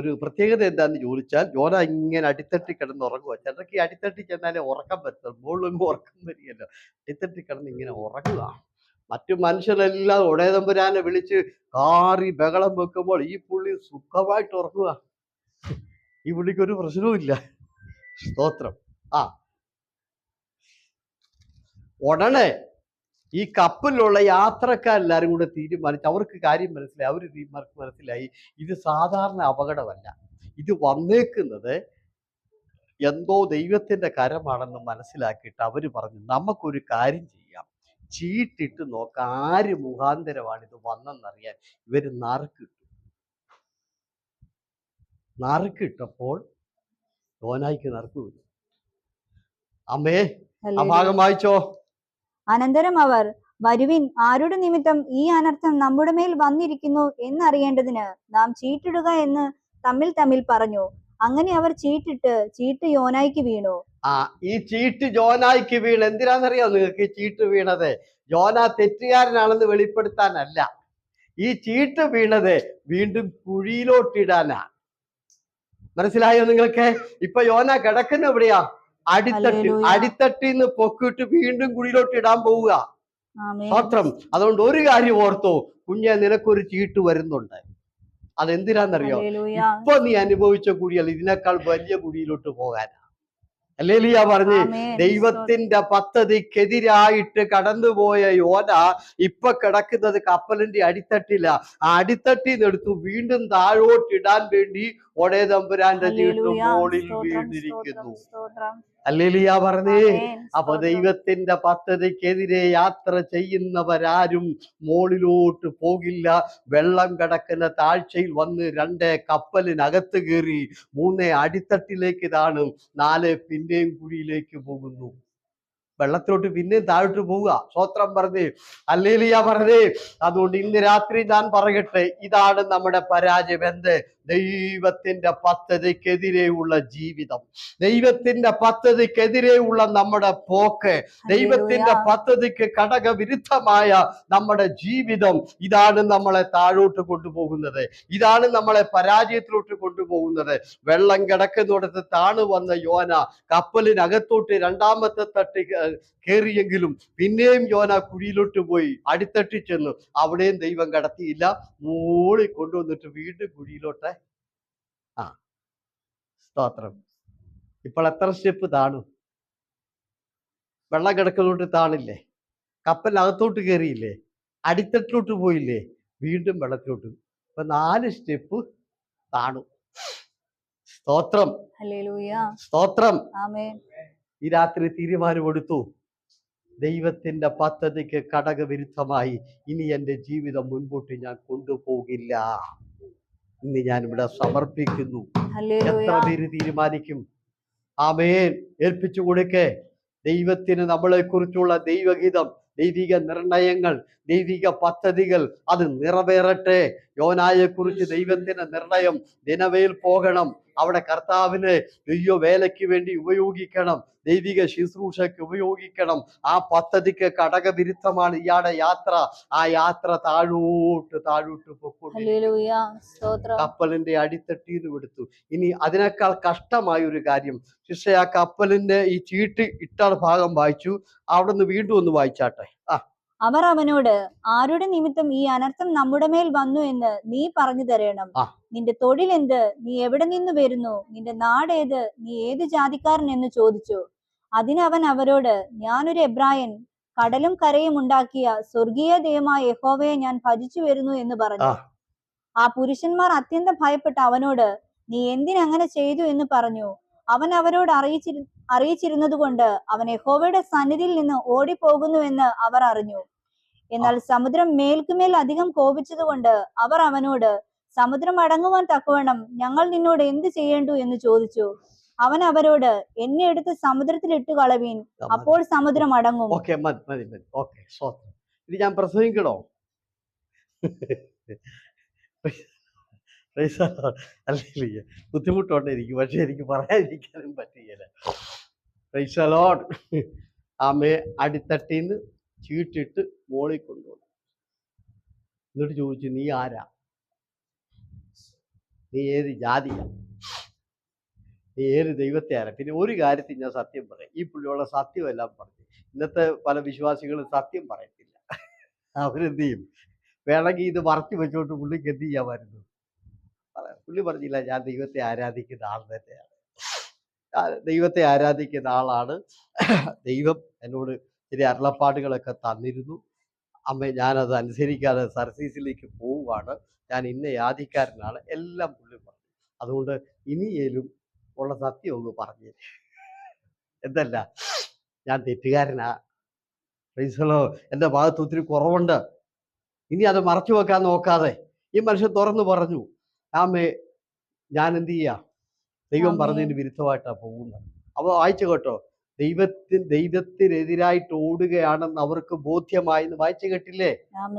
S1: ഒരു പ്രത്യേകത എന്താന്ന് ചോദിച്ചാൽ, യോന ഇങ്ങനെ അടിത്തട്ടി കിടന്ന് ഉറങ്ങുക. ചിലർക്ക് ഈ അടിത്തട്ടി ചെന്നാലേ ഉറക്കം പറ്റും, മുകളിലൊന്നും ഉറക്കം വരികയല്ലോ. അടിത്തട്ടി കിടന്ന് ഇങ്ങനെ ഉറങ്ങുക. മറ്റു മനുഷ്യരെല്ലാം ഉടയതമ്പുരാനെ വിളിച്ച് കാറി ബഹളം വെക്കുമ്പോൾ ഈ പുള്ളി സുഖമായിട്ട് ഉറങ്ങുക. ഈ പുള്ളിക്കൊരു പ്രശ്നവുമില്ല. സ്തോത്രം. ഉടനെ ഈ കപ്പലിലുള്ള യാത്രക്കാരെല്ലാരും കൂടെ തീരുമാനിച്ചു, അവർക്ക് കാര്യം മനസ്സിലായി. മനസ്സിലായി ഇത് സാധാരണ അപകടമല്ല, ഇത് വന്നേക്കുന്നത് എന്തോ ദൈവത്തിന്റെ കരമാണെന്ന് മനസ്സിലാക്കിയിട്ട് അവര് പറഞ്ഞു, നമുക്കൊരു കാര്യം ചെയ്യാം, ചീട്ടിട്ട് നോക്കാം ആര് മുഖാന്തരമാണ് ഇത് വന്നെന്നറിയാൻ. ഇവര് നറുക്കിട്ടപ്പോൾ യോനായ്ക്ക് നറുക്ക്. അമ്മേ, ആ ഭാഗം വായിച്ചോ.
S2: അനന്തരം അവർ, വരുവിൻ, ആരുടെ നിമിത്തം ഈ അനർത്ഥം നമ്മുടെ മേൽ വന്നിരിക്കുന്നു എന്നറിയേണ്ടതിന് നാം ചീട്ടിടുക എന്ന് തമ്മിൽ പറഞ്ഞു. അങ്ങനെ അവർ ചീട്ടിട്ട് ചീട്ട് യോനായ്ക്ക് വീണു.
S1: ഈ ചീട്ട് യോനായ്ക്ക് വീണ്. എന്തിനാണെന്നറിയോ നിങ്ങൾക്ക് ഈ ചീട്ട് വീണത്? യോന തെറ്റുകാരനാണെന്ന് വെളിപ്പെടുത്താനല്ല. ഈ ചീട്ട് വീണത് വീണ്ടും കുഴിയിലോട്ടിടാനാ. മനസ്സിലായോ നിങ്ങൾക്ക്? ഇപ്പൊ യോന കിടക്കുന്ന എവിടെയാ? അടിത്തട്ടിന്ന് പൊക്കിട്ട് വീണ്ടും കുഴിയിലോട്ട് ഇടാൻ പോവുക. സ്തോത്രം. അതുകൊണ്ട് ഒരു കാര്യം ഓർത്തോ, കുഞ്ഞെ, നിനക്കൊരു ചീട്ട് വരുന്നുണ്ട്. അതെന്തിനാന്നറിയോ? ഇപ്പൊ നീ അനുഭവിച്ച കുഴിയല്ല, ഇതിനേക്കാൾ വലിയ കുഴിയിലോട്ട് പോകാനാ. ഹല്ലേലൂയ പറഞ്ഞ്. ദൈവത്തിന്റെ പദ്ധതിക്കെതിരായിട്ട് കടന്നുപോയ യോന ഇപ്പൊ കിടക്കുന്നത് കപ്പലിന്റെ അടിത്തട്ടില. ആ അടിത്തട്ടിന്ന് എടുത്തു വീണ്ടും താഴോട്ടിടാൻ വേണ്ടി ഒടേ തമ്പുരാന്റെ ചീട്ട് മോളിൽ വീണിരിക്കുന്നു. ഹല്ലേലൂയ പറഞ്ഞേ. അപ്പൊ ദൈവത്തിന്റെ പദ്ധതിക്കെതിരെ യാത്ര ചെയ്യുന്നവരാരും മോളിലോട്ട് പോകില്ല. വെള്ളം കിടക്കുന്ന താഴ്ചയിൽ വന്ന് 2 കപ്പലിനകത്ത് കയറി, 3 അടിത്തട്ടിലേക്ക് താണും, 4 പിന്നെയും കുഴിയിലേക്ക് പോകുന്നു. വെള്ളത്തിലോട്ട് പിന്നെയും താഴോട്ട് പോവുക. സ്തോത്രം പറഞ്ഞേ. ഹല്ലേലൂയ പറഞ്ഞേ. അതുകൊണ്ട് ഇന്ന് രാത്രി ഞാൻ പറയട്ടെ, ഇതാണ് നമ്മുടെ പരാജയം. എന്ത്? ദൈവത്തിന്റെ പദ്ധതിക്കെതിരെയുള്ള ജീവിതം, ദൈവത്തിന്റെ പദ്ധതിക്കെതിരെയുള്ള നമ്മുടെ പോക്ക്, ദൈവത്തിന്റെ പദ്ധതിക്ക് ഘടകവിരുദ്ധമായ നമ്മുടെ ജീവിതം, ഇതാണ് നമ്മളെ താഴോട്ട് കൊണ്ടുപോകുന്നത്, ഇതാണ് നമ്മളെ പരാജയത്തിലോട്ട് കൊണ്ടുപോകുന്നത്. വെള്ളം കിടക്കുന്നിടത്ത് താണു വന്ന യോന കപ്പലിനകത്തോട്ട് 2ാമത്തെ തട്ടി കയറിയെങ്കിലും പിന്നെയും യോന കുഴിയിലോട്ട് പോയി, അടിത്തട്ടി ചെന്നു. അവിടെയും ദൈവം കടത്തിയില്ല. മോളിൽ കൊണ്ടുവന്നിട്ട് വീണ്ടും കുഴിയിലോട്ട്. സ്തോത്രം. ഇപ്പോൾ എത്ര സ്റ്റെപ്പ് താണു? വെള്ളം കിടക്കുന്നോട്ട് താണില്ലേ? കപ്പലിനകത്തോട്ട് കയറിയില്ലേ? അടിത്തട്ടിലോട്ട് പോയില്ലേ? വീണ്ടും വെള്ളത്തിലോട്ട്. ഇപ്പൊ 4 സ്റ്റെപ്പ് താണു. സ്തോത്രം. സ്തോത്രം. ഈ രാത്രി തീരുമാനമെടുത്തു, ദൈവത്തിന്റെ പദ്ധതിക്ക് ഘടകവിരുദ്ധമായി ഇനി എൻ്റെ ജീവിതം മുൻപോട്ട് ഞാൻ കൊണ്ടുപോകില്ല. ഇന്ന് ഞാൻ ഇവിടെ സമർപ്പിക്കുന്നു. എത്ര പേര് തീരുമാനിക്കും? ആമേൻ. ഏൽപ്പിച്ചു കൊടുക്കേ. ദൈവത്തിന് നമ്മളെ കുറിച്ചുള്ള ദൈവഗീതം, ദൈവിക നിർണയങ്ങൾ, ദൈവിക പദ്ധതികൾ അത് നിറവേറട്ടെ. യോനായെ കുറിച്ച് ദൈവത്തിന്റെ നിർണയം, നിനവേൽ പോകണം, അവിടെ കർത്താവിനെ വേലയ്ക്ക് വേണ്ടി ഉപയോഗിക്കണം, ദൈവിക ശുശ്രൂഷയ്ക്ക് ഉപയോഗിക്കണം. ആ പദ്ധതിക്ക് ഘടകവിരുദ്ധമാണ് ഇയാളുടെ യാത്ര. ആ യാത്ര താഴോട്ട് പൊക്കോട്ടെ. കപ്പലിന്റെ അടിത്തട്ടിന്ന് എടുത്തു. ഇനി അതിനേക്കാൾ കഷ്ടമായ ഒരു കാര്യം, ശിക്ഷ ആ കപ്പലിന്റെ ഈ ചീട്ട് ഇട്ട ഭാഗം വായിച്ചു. അവിടെ നിന്ന് വീണ്ടും ഒന്ന് വായിച്ചാട്ടെ.
S2: അവർ അവനോട്, ആരുടെ നിമിത്തം ഈ അനർത്ഥം നമ്മുടെ മേൽ വന്നു എന്ന് നീ പറഞ്ഞു തരണം. നിന്റെ തൊഴിൽ എന്ത്? നീ എവിടെ നിന്ന് വരുന്നു? നിന്റെ നാട് ഏത്? നീ ഏത് ജാതിക്കാരൻ എന്ന് ചോദിച്ചു. അതിന് അവൻ അവരോട്, ഞാനൊരു എബ്രായൻ, കടലും കരയും ഉണ്ടാക്കിയ സ്വർഗീയ ദൈവമായ യഹോവയെ ഞാൻ ഭജിച്ചു വരുന്നു എന്ന് പറഞ്ഞു. ആ പുരുഷന്മാർ അത്യന്തം ഭയപ്പെട്ട് അവനോട്, നീ എന്തിനങ്ങനെ ചെയ്തു എന്ന് പറഞ്ഞു. അവൻ അവരോട് അറിയിച്ചിരുന്നത് കൊണ്ട് അവൻ യഹോവയുടെ സന്നിധിയിൽ നിന്ന് ഓടിപ്പോകുന്നുവെന്ന് അവർ അറിഞ്ഞു. എന്നാൽ സമുദ്രം മേൽക്കുമേൽ അധികം കോപിച്ചതുകൊണ്ട് അവർ അവനോട്, സമുദ്രം അടങ്ങുവാൻ തക്കവണ്ണം ഞങ്ങൾ നിന്നോട് എന്ത് ചെയ്യേണ്ടു എന്ന് ചോദിച്ചു. അവൻ അവരോട്, എന്നെ എടുത്ത് സമുദ്രത്തിൽ ഇട്ട് കളവീൻ, അപ്പോൾ സമുദ്രം അടങ്ങും.
S1: ഓക്കെ, മതി മതി മതി. ഓക്കെ, സ്വന്തം. ഇത് ഞാൻ പ്രസംഗിക്കണോ? അല്ലെങ്കിൽ ബുദ്ധിമുട്ടുണ്ട് എനിക്ക്, പക്ഷെ എനിക്ക് പറയാതിരിക്കാനും പറ്റുകയില്ല. Price the Lord. ആമേ അടിത്തട്ടിന്ന് ചീട്ടിട്ട് മോളിൽ കൊണ്ടുവന്നു. എന്നിട്ട് ചോദിച്ചു, നീ ആരാ? നീ ഏത് ജാതിയാ? നീ ഏത് ദൈവത്തെ ആരാ? പിന്നെ ഒരു കാര്യത്തിൽ ഞാൻ സത്യം പറയാം, ഈ പുള്ളിയുള്ള സത്യമെല്ലാം പറഞ്ഞു. ഇന്നത്തെ പല വിശ്വാസികളും സത്യം പറയത്തില്ല. അവരെന്ത് ചെയ്യും? വേണമെങ്കിൽ ഇത് മറച്ചു വെച്ചോട്ട് പുള്ളിക്ക് എന്ത് ചെയ്യാമായിരുന്നു? പുള്ളി പറഞ്ഞില്ല, ഞാൻ ദൈവത്തെ ആരാധിക്കുന്ന ആൾ തന്നെയാണ്. ദൈവത്തെ ആരാധിക്കുന്ന ആളാണ്. ദൈവം എന്നോട് ചില അരുളപ്പാടുകളൊക്കെ തന്നിരുന്നു. അമ്മ, ഞാനത് അനുസരിക്കാതെ സർവീസിലേക്ക് പോവുകയാണ്. ഞാൻ ഇന്ന യാതിക്കാരനാണ്, എല്ലാം പുള്ളി പറഞ്ഞു. അതുകൊണ്ട് ഇനിയേലും ഉള്ള സത്യം ഒന്ന് പറഞ്ഞു. എന്തല്ല, ഞാൻ തെറ്റുകാരനാ. പ്രൈസലോ, എൻ്റെ ഭാഗത്ത് ഒത്തിരി കുറവുണ്ട്. ഇനി അത് മറച്ചു വെക്കാൻ നോക്കാതെ ഈ മനുഷ്യൻ തുറന്നു പറഞ്ഞു, ആമേ ഞാൻ എന്ത് ചെയ്യാ, ദൈവം പറഞ്ഞതിന് വിരുദ്ധമായിട്ടാണ് പോകുന്നത്. അപ്പോൾ വായിച്ചു കേട്ടോ, ദൈവത്തിനെതിരായിട്ട് ഓടുകയാണെന്ന് അവർക്ക് ബോധ്യമായി എന്ന് വായിച്ചു കേട്ടില്ലേ?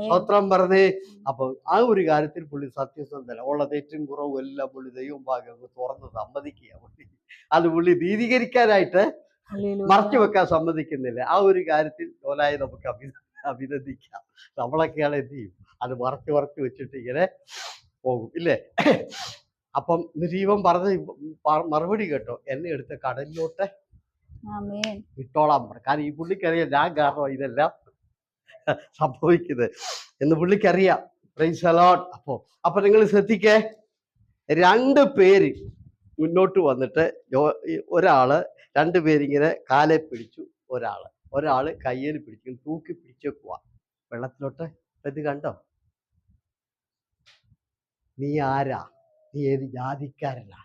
S1: സ്തോത്രം പറഞ്ഞേ. അപ്പൊ ആ ഒരു കാര്യത്തിൽ പുള്ളി സത്യസന്ധന, ഉള്ള തെറ്റും കുറവും എല്ലാം പുള്ളി ദൈവം ഭാഗം തുറന്ന് സമ്മതിക്കുക. അത് പുള്ളി നീതീകരിക്കാനായിട്ട് മറച്ചു വെക്കാൻ സമ്മതിക്കുന്നില്ല. ആ ഒരു കാര്യത്തിൽ ഓലായി നമുക്ക് അഭിനന്ദിക്കാം. നമ്മളൊക്കെയാണ് എന്ത് ചെയ്യും, അത് മറച്ചു വെച്ചിട്ട് ഇങ്ങനെ പോകും, ഇല്ലേ? അപ്പം ജീവൻ പറഞ്ഞ മറുപടി കേട്ടോ, എന്നെ എടുത്ത് കടലിലോട്ട് ഇട്ടോളാൻ പറഞ്ഞു. കാരണം ഈ പുള്ളിക്കറിയാം ഞാൻ കാരണം ഇതെല്ലാം സംഭവിക്കുന്നത് എന്ന് പുള്ളിക്കറിയാം. Price the lord. അപ്പൊ നിങ്ങൾ ശ്രദ്ധിക്കേ, 2 പേര് മുന്നോട്ട് വന്നിട്ട് രണ്ടു പേരിങ്ങനെ കാലെ പിടിച്ചു, ഒരാള് കയ്യിൽ പിടിച്ചു തൂക്കി പിടിച്ചേക്കുവാ വെള്ളത്തിലോട്ട്. ഇത് കണ്ടോ? നീ ആരാ? നീ ഏത് ജാതിക്കാരനാ?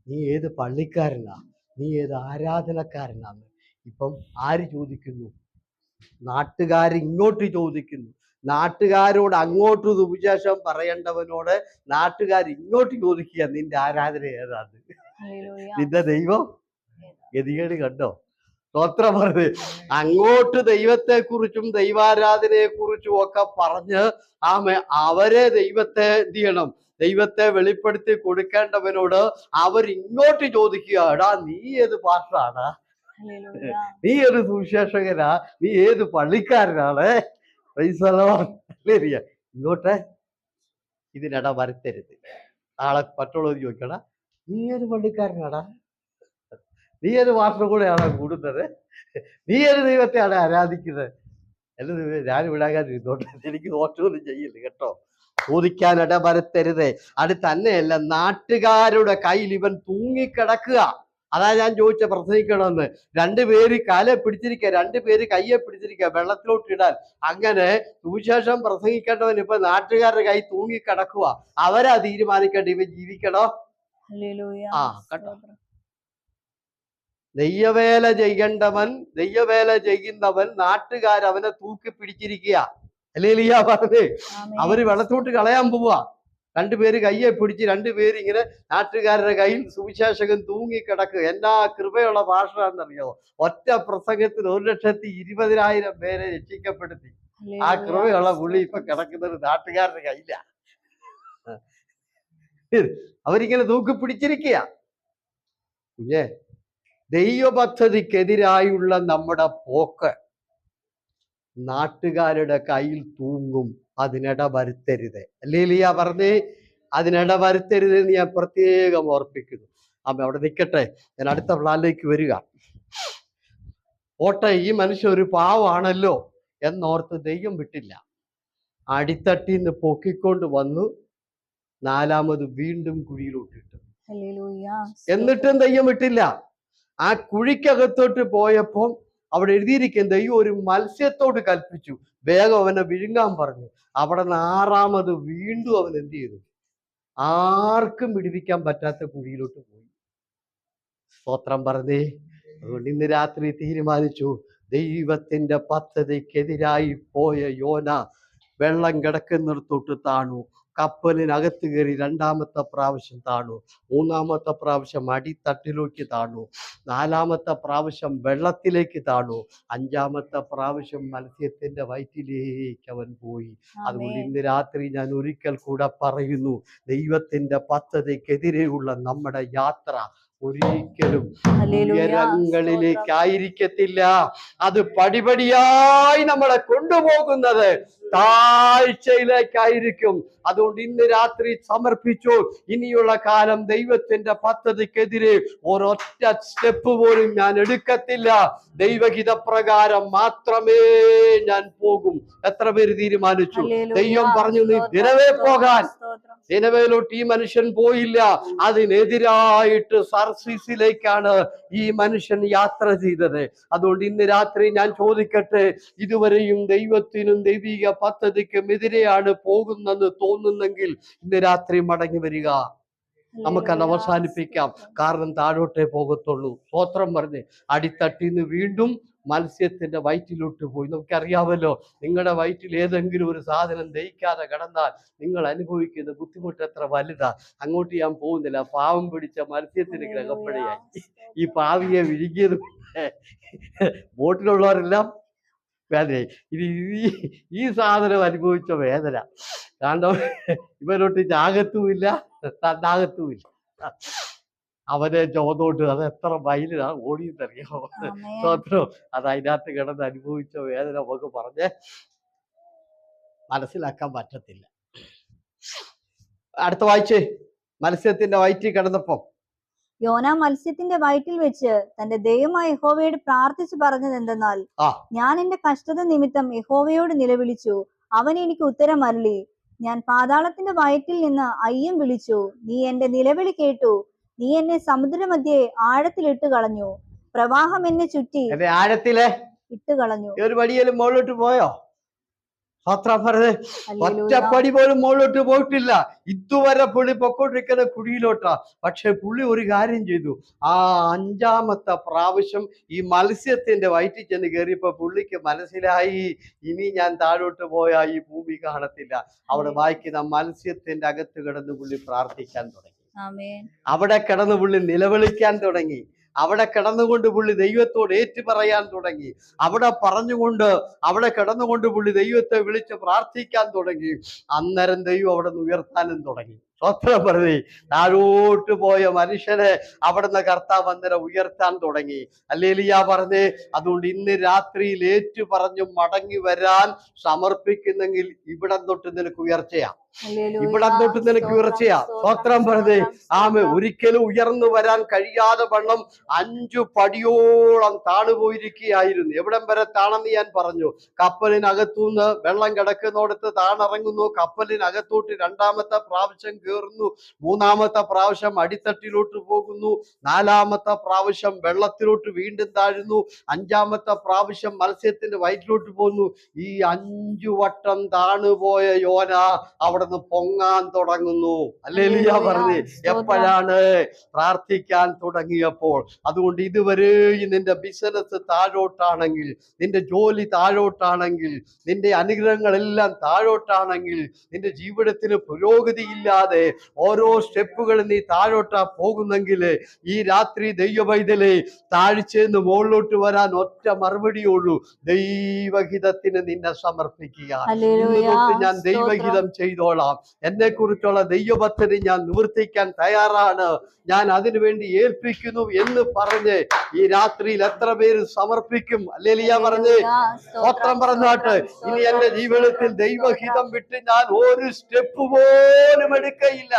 S1: നീ ഏത് പള്ളിക്കാരനാ? നീ ഏത് ആരാധനക്കാരനാന്ന് ഇപ്പം ആര് ചോദിക്കുന്നു? നാട്ടുകാർ ഇങ്ങോട്ട് ചോദിക്കുന്നു. നാട്ടുകാരോട് അങ്ങോട്ട് സുവിശേഷം പറയേണ്ടവനോട് നാട്ടുകാർ ഇങ്ങോട്ട് ചോദിക്കുക, നിന്റെ ആരാധന ഏതാന്ന്? നിന്റെ ദൈവം ഗതികേട് കണ്ടോ? സ്തോത്രം പറഞ്ഞ് അങ്ങോട്ട് ദൈവത്തെ കുറിച്ചും ദൈവാരാധനയെ കുറിച്ചും ഒക്കെ പറഞ്ഞ് അവരെ ദൈവത്തെ എന്ത് ചെയ്യണം, ദൈവത്തെ വെളിപ്പെടുത്തി കൊടുക്കേണ്ടവനോട് അവരിങ്ങോട്ട് ചോദിക്കുക, എടാ നീ ഏത് പാസ്റ്ററാണ്? നീ ഏത് സുവിശേഷകനാ? നീ ഏത് പള്ളിക്കാരനാണ്? ഇങ്ങോട്ട് ഇതിനിട വരുത്തരുത്. നാളെ മറ്റുള്ളത് ചോദിക്കടാ, നീ ഏത് പള്ളിക്കാരനാടാ? നീ ഏത് പാസ്റ്റർ കൂടെയാണോ കൂടുന്നത്? നീ ഏത് ദൈവത്തെയാണ് ആരാധിക്കുന്നത്? എല്ലാ ദൈവം ഞാൻ വിടാകാൻ ഇരുന്നോട്ടെ, എനിക്ക് ദോഷമൊന്നും ചെയ്യില്ല കേട്ടോ. ചോദിക്കാൻ ഇടവരുത്തരുത്. അത് തന്നെയല്ല, നാട്ടുകാരുടെ കയ്യിൽ ഇവൻ തൂങ്ങിക്കിടക്കുക. അതാ ഞാൻ ചോദിച്ച പ്രസംഗിക്കണമെന്ന്. 2 പേര് കാലെ പിടിച്ചിരിക്കുക, 2 പേര് കയ്യെ പിടിച്ചിരിക്കുക, വെള്ളത്തിലോട്ട് ഇടാൻ. അങ്ങനെ സുവിശേഷം പ്രസംഗിക്കേണ്ടവൻ ഇപ്പൊ നാട്ടുകാരുടെ കൈ തൂങ്ങിക്കിടക്കുക. അവരാ തീരുമാനിക്കേണ്ട ഇവൻ ജീവിക്കണോ? കേട്ടോ, ദൈവവേല ചെയ്യുന്നവൻ നാട്ടുകാരവനെ തൂക്കി പിടിച്ചിരിക്കുക. ഹല്ലേലൂയ പറഞ്ഞേ. അവര് വെള്ളത്തോട്ട് കളയാൻ പോവാ. 2 പേര് കയ്യെ പിടിച്ച് 2 പേര് ഇങ്ങനെ നാട്ടുകാരുടെ കയ്യിൽ സുവിശേഷകൻ തൂങ്ങിക്കിടക്കുക. എന്നാ കൃപയുള്ള ഭാഷയാണെന്നറിയോ? ഒറ്റ പ്രസംഗത്തിൽ 1,20,000 പേരെ രക്ഷിക്കപ്പെടുത്തി. ആ കൃപയുള്ള പുള്ളി ഇപ്പൊ കിടക്കുന്നത് നാട്ടുകാരുടെ കയ്യില. അവരിങ്ങനെ തൂക്കി പിടിച്ചിരിക്കുക. കുഞ്ഞേ, ദൈവപദ്ധതിക്കെതിരായുള്ള നമ്മുടെ പോക്ക് നാട്ടുകാരുടെ കയ്യിൽ തൂങ്ങും. അതിനിട വരുത്തരുത്. ഹല്ലേലൂയ പറഞ്ഞേ. അതിനിട വരുത്തരുത് എന്ന് ഞാൻ പ്രത്യേകം ഓർപ്പിക്കുന്നു. അവിടെ നിൽക്കട്ടെ, ഞാൻ അടുത്ത പ്ലാനിലേക്ക് വരിക. ഓട്ടെ, ഈ മനുഷ്യൻ ഒരു പാവാണല്ലോ എന്നോർത്ത് ദൈവം വിട്ടില്ല. അടിത്തട്ടിന്ന് പൊക്കിക്കൊണ്ട് വന്നു 4ാമത് വീണ്ടും കുഴിയിലോട്ടിട്ടു. എന്നിട്ടും ദൈവം വിട്ടില്ല. ആ കുഴിക്കകത്തോട്ട് പോയപ്പോൾ അവിടെ എഴുതിയിരിക്കുന്ന ദൈവം ഒരു മത്സ്യത്തോട് കൽപ്പിച്ചു, വേഗം അവനെ വിഴുങ്ങാൻ പറഞ്ഞു. അവിടെ നിന്ന് 6ാമത് വീണ്ടും അവൻ എന്ത് ചെയ്തു? ആർക്കും വിടുവിക്കാൻ പറ്റാത്ത കുഴിയിലോട്ട് പോയി. സ്തോത്രം പറഞ്ഞേ. അതുകൊണ്ട് ഇന്ന് രാത്രി തീരുമാനിച്ചു, ദൈവത്തിന്റെ പദ്ധതിക്കെതിരായി പോയ യോന വെള്ളം കിടക്കുന്നിടത്തോട്ട് താണു. കപ്പലിനകത്ത് കയറി രണ്ടാമത്തെ പ്രാവശ്യം താണു. മൂന്നാമത്തെ പ്രാവശ്യം അടിത്തട്ടിലേക്ക് താണു. നാലാമത്തെ പ്രാവശ്യം വെള്ളത്തിലേക്ക് താണു. അഞ്ചാമത്തെ പ്രാവശ്യം മത്സ്യത്തിന്റെ വയറ്റിലേക്ക് അവൻ പോയി. അതുകൊണ്ട് ഇന്ന് രാത്രി ഞാൻ ഒരിക്കൽ കൂടെ പറയുന്നു, ദൈവത്തിന്റെ പദ്ധതിക്കെതിരെയുള്ള നമ്മുടെ യാത്ര ഒരിക്കലും ഉയരങ്ങളിലേക്കായിരിക്കത്തില്ല. അത് പടിപടിയായി നമ്മളെ കൊണ്ടുപോകുന്നത് താഴ്ചയിലേക്കായിരിക്കും. അതുകൊണ്ട് ഇന്ന് രാത്രി സമർപ്പിച്ചു. ഇനിയുള്ള കാലം ദൈവത്തിന്റെ പദ്ധതിക്കെതിരെ ഒരൊറ്റ സ്റ്റെപ്പ് പോലും ഞാൻ എടുക്കത്തില്ല. ദൈവഹിത പ്രകാരം മാത്രമേ ഞാൻ പോകും. എത്ര പേര് തീരുമാനിച്ചു? ദൈവം പറഞ്ഞു, നീ നിനവേ പോകാൻ. നിനവേലോട്ട് ഈ മനുഷ്യൻ പോയില്ല. അതിനെതിരായിട്ട് സർസീസിലേക്കാണ് ഈ മനുഷ്യൻ യാത്ര ചെയ്തത്. അതുകൊണ്ട് ഇന്ന് രാത്രി ഞാൻ ചോദിക്കട്ടെ, ഇതുവരെയും ദൈവത്തിനും ദൈവിക പദ്ധതിക്കും എതിരെയാണ് പോകുന്നെന്ന് തോന്നുന്നെങ്കിൽ ഇന്ന് രാത്രി മടങ്ങി വരിക. നമുക്കത് അവസാനിപ്പിക്കാം. കാരണം താഴോട്ടേ പോകത്തുള്ളൂ. സ്തോത്രം പറഞ്ഞ് അടിത്തട്ടിന്ന് വീണ്ടും മത്സ്യത്തിന്റെ വയറ്റിലോട്ട് പോയി. നമുക്കറിയാമല്ലോ, നിങ്ങളുടെ വയറ്റിൽ ഏതെങ്കിലും ഒരു സാധനം ദഹിക്കാതെ കിടന്നാൽ നിങ്ങൾ അനുഭവിക്കുന്ന ബുദ്ധിമുട്ട് എത്ര വലുതാ. അങ്ങോട്ട് ഞാൻ പോകുന്നില്ല. പാവം പിടിച്ച മത്സ്യത്തിന് ഗ്രഹപ്പഴയായി. ഈ പാവിയെ വിഴുങ്ങിയത് ബോട്ടിലുള്ളവരെല്ലാം വേദനയായി. ഇനി ഈ സാധനം അനുഭവിച്ച വേദന കാരണം ഇവരോട്ട് ജാഗത്തുമില്ല, തന്നാകത്തുമില്ല. അവനെ ചോദോട്ട് അത് എത്ര മൈലിനാണ് ഓടിയെന്നറിയാമോ? സ്വത്രം അത് അതിനകത്ത് കിടന്ന് അനുഭവിച്ച വേദന നമുക്ക് പറഞ്ഞ് മനസ്സിലാക്കാൻ പറ്റത്തില്ല. അടുത്ത വായിച്ചേ. മത്സ്യത്തിന്റെ വയറ്റിൽ കിടന്നപ്പം
S2: യോന മത്സ്യത്തിന്റെ വയറ്റിൽ വെച്ച് തന്റെ ദൈവമായ യഹോവയോട് പ്രാർത്ഥിച്ചു പറഞ്ഞത് എന്തെന്നാൽ, ഞാൻ എന്റെ കഷ്ടത നിമിത്തം യഹോവയോട് നിലവിളിച്ചു, അവൻ എനിക്ക് ഉത്തരം അരുളി. ഞാൻ പാതാളത്തിന്റെ വയറ്റിൽ നിന്ന് അയ്യം വിളിച്ചു, നീ എന്റെ നിലവിളി കേട്ടു. നീ എന്നെ സമുദ്രമധ്യേ ആഴത്തിലിട്ട് കളഞ്ഞു. പ്രവാഹം എന്നെ ചുറ്റി
S1: ആഴത്തിലെ
S2: ഇട്ട് കളഞ്ഞു.
S1: ഒരു പടിയേലും മുകളിലോട്ട് പോയോ? ഒറ്റപ്പടി പോലും മുകളിലോട്ട് പോയിട്ടില്ല. ഇതുവരെ പുള്ളി പൊക്കോണ്ടിരിക്കുന്ന കുഴിയിലോട്ടാ. പക്ഷെ പുള്ളി ഒരു കാര്യം ചെയ്തു. ആ അഞ്ചാമത്തെ പ്രാവശ്യം ഈ മത്സ്യത്തിന്റെ വയറ്റിൽ ചെന്ന് കയറിയപ്പോ പുള്ളിക്ക് മനസ്സിലായി, ഇനി ഞാൻ താഴോട്ട് പോയാൽ ഈ ഭൂമി കാണത്തില്ല. അവിടെ വായിക്കുന്ന മത്സ്യത്തിന്റെ അകത്ത് കിടന്ന് പുള്ളി പ്രാർത്ഥിക്കാൻ തുടങ്ങി. അവിടെ കിടന്ന് പുള്ളി നിലവിളിക്കാൻ തുടങ്ങി. അവിടെ കിടന്നുകൊണ്ട് പുള്ളി ദൈവത്തോട് ഏറ്റു പറയാൻ തുടങ്ങി. അവിടെ കിടന്നുകൊണ്ട് പുള്ളി ദൈവത്തെ വിളിച്ച് പ്രാർത്ഥിക്കാൻ തുടങ്ങി. അന്നേരം ദൈവം അവിടെ നിന്ന് ഉയർത്താനും തുടങ്ങി. സ്വത്രം പറഞ്ഞേ, താഴോട്ട് പോയ മനുഷ്യനെ അവിടുന്ന് കർത്താവ് അന്നേരം ഉയർത്താൻ തുടങ്ങി. ഹല്ലേലൂയ പറഞ്ഞേ. അതുകൊണ്ട് ഇന്ന് രാത്രിയിൽ ഏറ്റു പറഞ്ഞു മടങ്ങി വരാൻ സമർപ്പിക്കുന്നെങ്കിൽ ഇവിടം തൊട്ട് നിനക്ക് ഉയർച്ചയാ. ഇവിടം തൊട്ട് നിനക്ക് ഉയർച്ചയാ. സ്തോത്രം പറഞ്ഞേ. ആമേ. ഒരിക്കലും ഉയർന്നു വരാൻ കഴിയാതെ വണ്ണം 5 പടിയോളം താണുപോയിരിക്കുകയായിരുന്നു. എവിടം വരെ താണെന്ന് ഞാൻ പറഞ്ഞു. കപ്പലിനകത്തുനിന്ന് വെള്ളം കിടക്കുന്നിടത്ത് താണിറങ്ങുന്നു. കപ്പലിനകത്തോട്ട് രണ്ടാമത്തെ പ്രാവശ്യം കയറുന്നു. മൂന്നാമത്തെ പ്രാവശ്യം അടിത്തട്ടിലോട്ട് പോകുന്നു. നാലാമത്തെ പ്രാവശ്യം വെള്ളത്തിലോട്ട് വീണ്ടും താഴുന്നു. അഞ്ചാമത്തെ പ്രാവശ്യം മത്സ്യത്തിന്റെ വയറ്റിലോട്ട് പോകുന്നു. ഈ 5 വട്ടം താണുപോയ യോന അവിടുന്ന് പൊങ്ങാൻ തുടങ്ങുന്നു. ഹല്ലേലൂയ പറഞ്ഞ്. എപ്പോഴാണ്? പ്രാർത്ഥിക്കാൻ തുടങ്ങിയപ്പോൾ. അതുകൊണ്ട് ഇതുവരെ നിന്റെ ബിസിനസ് താഴോട്ടാണെങ്കിൽ, നിന്റെ ജോലി താഴോട്ടാണെങ്കിൽ, നിന്റെ അനുഗ്രഹങ്ങളെല്ലാം താഴോട്ടാണെങ്കിൽ, നിന്റെ ജീവിതത്തിന് പുരോഗതിയില്ലാതെ ഓരോ സ്റ്റെപ്പുകളും നീ താഴോട്ടാ പോകുന്നെങ്കിൽ ഈ രാത്രി ദൈവവൈതലേ, താഴ്ചയെന്ന് മുകളിലോട്ട് വരാൻ ഒറ്റ മറുപടിയുള്ളൂ. ദൈവഹിതത്തിന് നിന്നെ സമർപ്പിക്കുക. ഇന്ന് തൊട്ട് ഞാൻ ദൈവഹിതം ചെയ്തോളാം. എന്നെ കുറിച്ചുള്ള ദൈവപദ്ധതി ഞാൻ നിവർത്തിക്കാൻ തയ്യാറാണ്. ഞാൻ അതിനുവേണ്ടി ഏൽപ്പിക്കുന്നു എന്ന് പറഞ്ഞ് ഈ രാത്രിയിൽ എത്ര പേര് സമർപ്പിക്കും? ഹല്ലേലൂയ പറഞ്ഞ് സ്തോത്രം പറഞ്ഞാട്ട്. ഇനി എന്റെ ജീവിതത്തിൽ ദൈവഹിതം വിട്ട് ഞാൻ ഒരു സ്റ്റെപ്പ് പോലും എടുക്കയില്ല.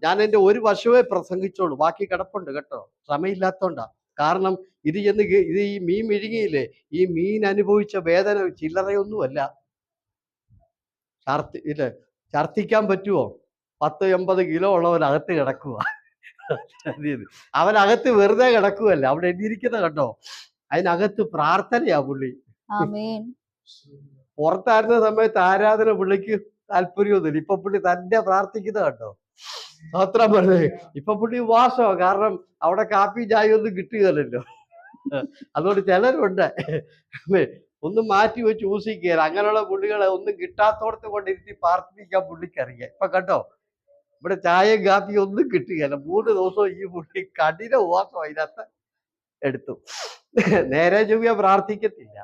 S1: ഞാൻ എന്റെ ഒരു വശമേ പ്രസംഗിച്ചോളൂ, ബാക്കി കിടപ്പുണ്ട് കേട്ടോ. സമയമില്ലാത്തോണ്ടാ. കാരണം ഇത് ഈ മീൻ വിഴുങ്ങിയില്ലേ, ഈ മീൻ അനുഭവിച്ച വേദന ചില്ലറയൊന്നുമല്ല. ഛർദ്ദിക്കാൻ പറ്റുമോ? 10-80 കിലോ ഉള്ളവനകത്ത് കിടക്കുക. അവനകത്ത് വെറുതെ കിടക്കുവല്ല, അവിടെ എഴുതിയിരിക്കുന്ന കണ്ടോ. അതിനകത്ത് പ്രാർത്ഥനയാ പുള്ളി. പുറത്തായിരുന്ന സമയത്ത് ആരാധന പുള്ളിക്ക് താല്പര്യമൊന്നുമില്ല. ഇപ്പൊ പുള്ളി തന്നെ പ്രാർത്ഥിക്കുന്ന കണ്ടോ. സ്തോത്രം പറഞ്ഞേ. ഇപ്പൊ പുള്ളി ഉപവാസമാണ്. കാരണം അവിടെ കാപ്പി ചായ ഒന്നും കിട്ടുകയല്ലോ. അതുകൊണ്ട് ചിലരുണ്ട് ഒന്നും മാറ്റി വെച്ച് ഊസിക്കുകയില്ല. അങ്ങനെയുള്ള പുള്ളികളെ ഒന്നും കിട്ടാത്തോടത്ത് കൊണ്ടിരുത്തി പ്രാർത്ഥിക്കാൻ പുള്ളിക്കറിയാം. ഇപ്പൊ കണ്ടോ, ഇവിടെ ചായയും കാപ്പിയും ഒന്നും കിട്ടുകയില്ല. 3 ദിവസവും ഈ പുള്ളി കഠിന ഉപവാസം അതിനകത്ത് എടുത്തു. നേരെ ചൊവ്വ പ്രാർത്ഥിക്കത്തില്ല.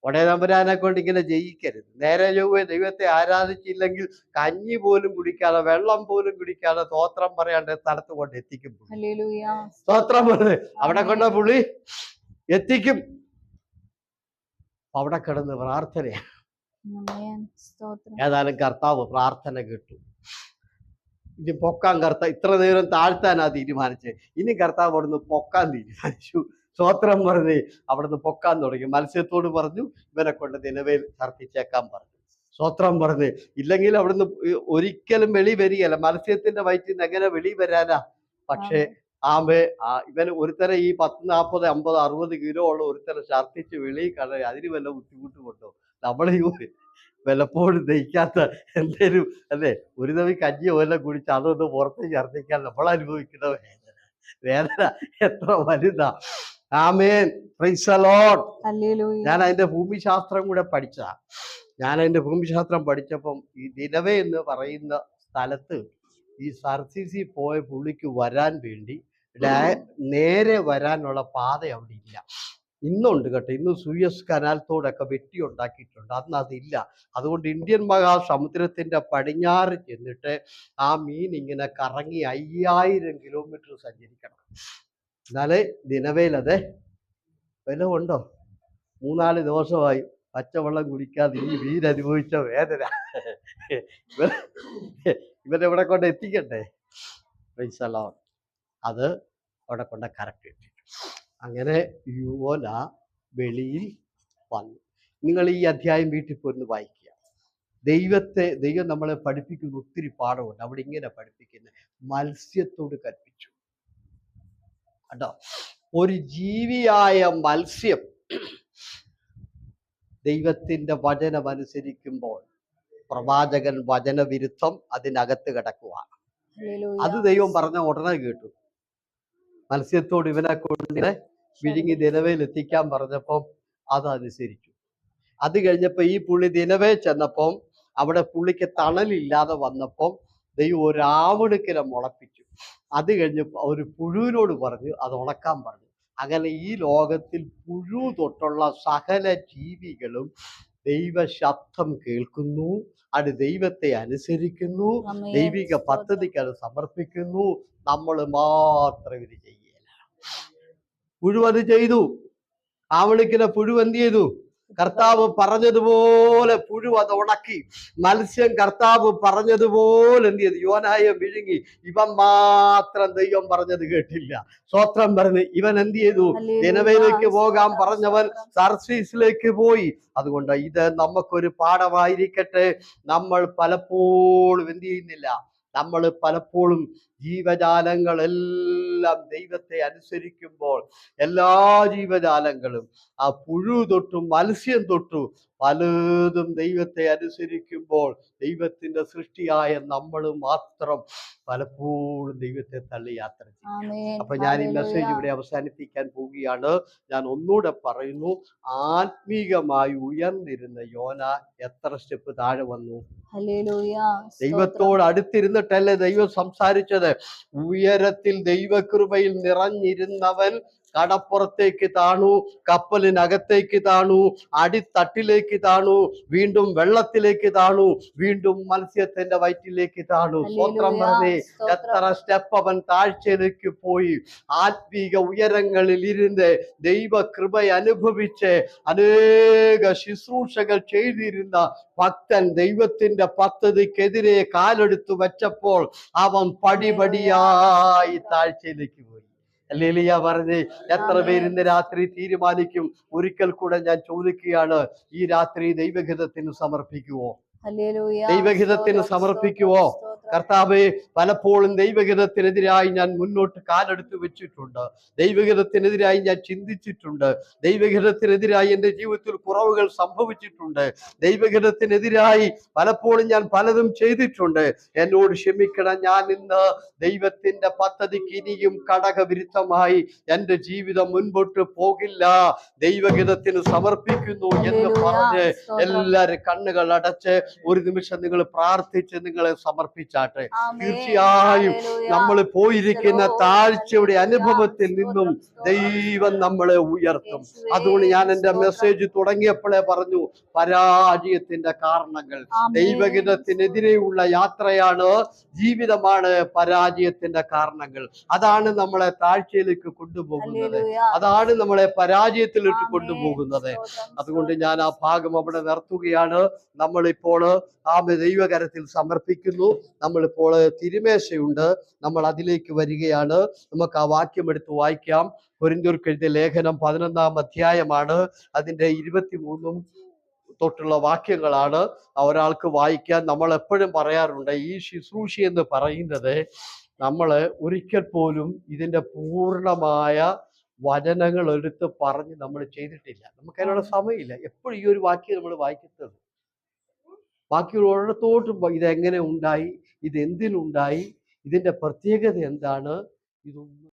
S1: ഒടേ തമ്പുരാനെ കൊണ്ട് ഇങ്ങനെ ജയിക്കരുത്. നേരെ ചൊവ്വ ദൈവത്തെ ആരാധിച്ചില്ലെങ്കിൽ കഞ്ഞി പോലും കുടിക്കാതെ, വെള്ളം പോലും കുടിക്കാതെ സ്തോത്രം പറയാണ്ട് സ്ഥലത്ത് കൊണ്ട് എത്തിക്കും. സ്തോത്രം പറഞ്ഞ് അവിടെ കൊണ്ട് പുള്ളി എത്തിക്കും. അവിടെ കിടന്ന് പ്രാർത്ഥനയാണ്. ഏതായാലും കർത്താവ് പ്രാർത്ഥന കേട്ടു. ഇനി പൊക്കാൻ ഇത്ര നേരം താഴ്ത്താനാ തീരുമാനിച്ചത്. ഇനി കർത്താവ് അവിടുന്ന് പൊക്കാൻ തീരുമാനിച്ചു. സ്തോത്രം പറഞ്ഞ് അവിടുന്ന് പൊക്കാൻ തുടങ്ങി. മത്സ്യത്തോട് പറഞ്ഞു ഇവനെ കൊണ്ട് നിലവേൽ ഛർദ്ദിച്ചേക്കാൻ പറഞ്ഞു. സ്തോത്രം പറഞ്ഞ് ഇല്ലെങ്കിൽ അവിടുന്ന് ഒരിക്കലും വെളി വരികയല്ല. മത്സ്യത്തിന്റെ വയറ്റിൽ നിന്ന് എങ്ങനെ വെളി വരാനാ? പക്ഷേ ഇവന് ഒരുത്തരം ഈ 10, 40, 50, 60 കിലോ ഉള്ള ഒരുത്തരം ഛർദ്ദിച്ച് വെളിയിൽ കളയ അതിന് വല്ല ബുദ്ധിമുട്ട് കൊണ്ടോ? നമ്മൾ ഈ വല്ലപ്പോഴും ദഹിക്കാത്ത എന്തേലും അല്ലേ, ഒരു തവി കഞ്ഞിയോ വല്ലതും കുടിച്ച് അതൊന്ന് പുറത്ത് ഛർദ്ദിക്കാൻ നമ്മൾ അനുഭവിക്കുന്ന വേദന എത്ര വലുതാ. ആമേൻ, പ്രൈസ് ദി ലോർഡ്. ഞാൻ അതിന്റെ ഭൂമിശാസ്ത്രം കൂടെ പഠിച്ചതാ. ഞാൻ അതിന്റെ ഭൂമിശാസ്ത്രം പഠിച്ചപ്പം ഈ നിനവേ എന്ന് പറയുന്ന സ്ഥലത്ത് ഈ സർസീസി പോയ പുള്ളിക്ക് വരാൻ വേണ്ടി നേരെ വരാനുള്ള പാത അവിടെ ഇല്ല. ഇന്നുണ്ട് കേട്ടോ. ഇന്ന് സൂയസ് കനാൽ തോടൊക്കെ വെട്ടി ഉണ്ടാക്കിയിട്ടുണ്ട്. അന്ന് അതില്ല. അതുകൊണ്ട് ഇന്ത്യൻ മഹാസമുദ്രത്തിന്റെ പടിഞ്ഞാറ് ചെന്നിട്ട് ആ മീൻ ഇങ്ങനെ കറങ്ങി 5000 കിലോമീറ്റർ സഞ്ചരിക്കണം. എന്നാലേ നിലവേലത് വില ഉണ്ടോ? 3-4 ദിവസമായി പച്ചവെള്ളം കുടിക്കാതെ ഈ മീൻ അനുഭവിച്ച വേദന ഇവരെവിടെ കൊണ്ട് എത്തിക്കണ്ടേ? Price the Lord. അത് അവിടെ കൊണ്ട് കറക്റ്റ് എത്തി. അങ്ങനെ യോന വെളിയിൽ വന്നു. നിങ്ങൾ ഈ അധ്യായം വീട്ടിൽ പോയിരുന്ന് വായിക്കുക. ദൈവം നമ്മളെ പഠിപ്പിക്കുന്ന ഒത്തിരി പാഠമുണ്ട്. അവിടെ ഇങ്ങനെ പഠിപ്പിക്കുന്നത് മത്സ്യത്തോട് കൽപ്പിച്ചു. കേട്ടോ, ഒരു ജീവിയായ മത്സ്യം ദൈവത്തിന്റെ വചനം അനുസരിക്കുമ്പോൾ പ്രവാചകൻ വചനവിരുദ്ധം അതിനകത്ത് കിടക്കുവാണ്. അത് ദൈവം പറഞ്ഞ ഉടനെ കേട്ടു. മത്സ്യത്തോട് ഇവനെ കൊണ്ട് വിഴുങ്ങി നിലവേൽ എത്തിക്കാൻ പറഞ്ഞപ്പം അതനുസരിച്ചു. അത് കഴിഞ്ഞപ്പോ ഈ പുള്ളി നിലവേ ചെന്നപ്പം അവിടെ പുള്ളിക്ക് തണലില്ലാതെ വന്നപ്പം ദൈവം ഒരു ആവണക്കിനെ മുളപ്പിച്ചു. അത് കഴിഞ്ഞപ്പോൾ ഒരു പുഴുവിനോട് പറഞ്ഞു അത് ഉണക്കാൻ പറഞ്ഞു. അങ്ങനെ ഈ ലോകത്തിൽ പുഴു തൊട്ടുള്ള സകല ജീവികളും ദൈവശബ്ദം കേൾക്കുന്നു, അത് ദൈവത്തെ അനുസരിക്കുന്നു, ദൈവിക പദ്ധതിക്ക് അത് സമർപ്പിക്കുന്നു. നമ്മൾ മാത്രം ഇത് ചെയ്യല. പുഴു അത് ചെയ്തു. ആവണിക്കിലെ പുഴു എന്ത് ചെയ്തു? കർത്താവ് പറഞ്ഞതുപോലെ പുഴു അത് ഉണക്കി. മത്സ്യം കർത്താവ് പറഞ്ഞതുപോലെ എന്ത് ചെയ്തു? യോനായെ വിഴുങ്ങി. ഇവൻ മാത്രം ദൈവം പറഞ്ഞത് കേട്ടില്ല. സ്തോത്രം പറഞ്ഞ് ഇവൻ എന്ത് ചെയ്തു? നിനവയിലേക്ക് പോകാൻ പറഞ്ഞവൻ സർസീസിലേക്ക് പോയി. അതുകൊണ്ട് ഇത് നമുക്കൊരു പാഠമായിരിക്കട്ടെ. നമ്മൾ പലപ്പോഴും എന്ത് ചെയ്യുന്നില്ല? നമ്മൾ പലപ്പോഴും ജീവജാലങ്ങളെല്ലാം ദൈവത്തെ അനുസരിക്കുമ്പോൾ എല്ലാ ജീവജാലങ്ങളും ആ പുഴു തൊട്ടും മത്സ്യം തൊട്ടു പലതും ദൈവത്തെ അനുസരിക്കുമ്പോൾ ദൈവത്തിന്റെ സൃഷ്ടിയായ നമ്മൾ മാത്രം പലപ്പോഴും ദൈവത്തെ തള്ളി യാത്ര ചെയ്യും. അപ്പൊ ഞാൻ ഈ മെസ്സേജ് ഇവിടെ അവസാനിപ്പിക്കാൻ പോവുകയാണ്. ഞാൻ ഒന്നുകൂടെ പറയുന്നു, ആത്മീകമായി ഉയർന്നിരുന്ന യോന എത്ര സ്റ്റെപ്പ് താഴെ വന്നു? ദൈവത്തോട് അടുത്തിരുന്നിട്ടല്ലേ ദൈവം സംസാരിച്ചത്. ഉയരത്തിൽ ദൈവകൃപയിൽ നിറഞ്ഞിരുന്നവൻ കടപ്പുറത്തേക്ക് താണു, കപ്പലിനകത്തേക്ക് താണു, അടിത്തട്ടിലേക്ക് താണു, വീണ്ടും വെള്ളത്തിലേക്ക് താണു, വീണ്ടും മത്സ്യത്തിന്റെ വയറ്റിലേക്ക് താണു. സ്വത്രം പറഞ്ഞേ, എത്ര സ്റ്റെപ്പ് അവൻ താഴ്ചയിലേക്ക് പോയി. ആത്മീക ഉയരങ്ങളിൽ ഇരുന്ന് ദൈവകൃപ അനുഭവിച്ച് അനേക ശുശ്രൂഷകൾ ചെയ്തിരുന്ന ഭക്തൻ ദൈവത്തിന്റെ പദ്ധതിക്കെതിരെ കാലെടുത്തു വെച്ചപ്പോൾ അവൻ പടിപടിയായി താഴ്ചയിലേക്ക് പോയി. ഹല്ലേലൂയ പറഞ്ഞേ. എത്ര പേര് ഇന്ന് രാത്രി തീരുമാനിക്കും? ഒരിക്കൽ കൂടെ ഞാൻ ചോദിക്കുകയാണ്, ഈ രാത്രി ദൈവഹിതത്തിന് സമർപ്പിക്കുവോ? ദൈവഹിതത്തിന് സമർപ്പിക്കുവോ? കർത്താവെ, പലപ്പോഴും ദൈവഹിതത്തിനെതിരായി ഞാൻ മുന്നോട്ട് കാലെടുത്ത് വെച്ചിട്ടുണ്ട്. ദൈവഹിതത്തിനെതിരായി ഞാൻ ചിന്തിച്ചിട്ടുണ്ട്. ദൈവഹിതത്തിനെതിരായി എൻ്റെ ജീവിതത്തിൽ കുറവുകൾ സംഭവിച്ചിട്ടുണ്ട്. ദൈവഹിതത്തിനെതിരായി പലപ്പോഴും ഞാൻ പലതും ചെയ്തിട്ടുണ്ട്. എന്നോട് ക്ഷമിക്കണം. ഞാൻ ഇന്ന് ദൈവത്തിന്റെ പദ്ധതിക്ക് ഇനിയും ഘടകവിരുദ്ധമായി എൻ്റെ ജീവിതം മുൻപോട്ട് പോകില്ല, ദൈവഹിതത്തിന് സമർപ്പിക്കുന്നു എന്ന് പറഞ്ഞ് എല്ലാരും കണ്ണുകൾ അടച്ച് ഒരു നിമിഷം നിങ്ങൾ പ്രാർത്ഥിച്ച് നിങ്ങളെ സമർപ്പിച്ചാട്ടെ. തീർച്ചയായും നമ്മൾ പോയിരിക്കുന്ന താഴ്ചയുടെ അനുഭവത്തിൽ നിന്നും ദൈവം നമ്മളെ ഉയർത്തും. അതുകൊണ്ട് ഞാൻ എൻ്റെ മെസ്സേജ് തുടങ്ങിയപ്പോഴേ പറഞ്ഞു, പരാജയത്തിന്റെ കാരണങ്ങൾ. ദൈവഹിതത്തിനെതിരെയുള്ള യാത്രയാണ്, ജീവിതമാണ് പരാജയത്തിന്റെ കാരണങ്ങൾ. അതാണ് നമ്മളെ താഴ്ചയിലേക്ക് കൊണ്ടുപോകുന്നത്, അതാണ് നമ്മളെ പരാജയത്തിലേക്ക് കൊണ്ടുപോകുന്നത്. അതുകൊണ്ട് ഞാൻ ആ ഭാഗം അവിടെ നിർത്തുകയാണ്. നമ്മളിപ്പോൾ ദൈവകരത്തിൽ സമർപ്പിക്കുന്നു. നമ്മളിപ്പോൾ തിരുമേശയുണ്ട്, നമ്മൾ അതിലേക്ക് വരികയാണ്. നമുക്ക് ആ വാക്യം എടുത്ത് വായിക്കാം. കൊരിന്ത്യർക്ക് എഴുതിയ ലേഖനം 11-ാം അധ്യായമാണ്. അതിന്റെ 23 തൊട്ടുള്ള വാക്യങ്ങളാണ് ഒരാൾക്ക് വായിക്കാൻ. നമ്മൾ എപ്പോഴും പറയാറുണ്ട്, ഈ ശുശ്രൂഷ എന്ന് പറയുന്നത് നമ്മൾ ഒരിക്കൽ പോലും ഇതിന്റെ പൂർണ്ണമായ വചനങ്ങൾ എടുത്ത് പറഞ്ഞ് നമ്മൾ ചെയ്തിട്ടില്ല. നമുക്ക് അതിനുള്ള സമയമില്ല. എപ്പോഴും ഈ ഒരു വാക്യം നമ്മൾ വായിക്കുന്നത്. ബാക്കി ഒരിടത്തോട്ടും ഇതെങ്ങനെ ഉണ്ടായി, ഇതെന്തിനുണ്ടായി, ഇതിന്റെ പ്രത്യേകത എന്താണ്, ഇതൊന്നും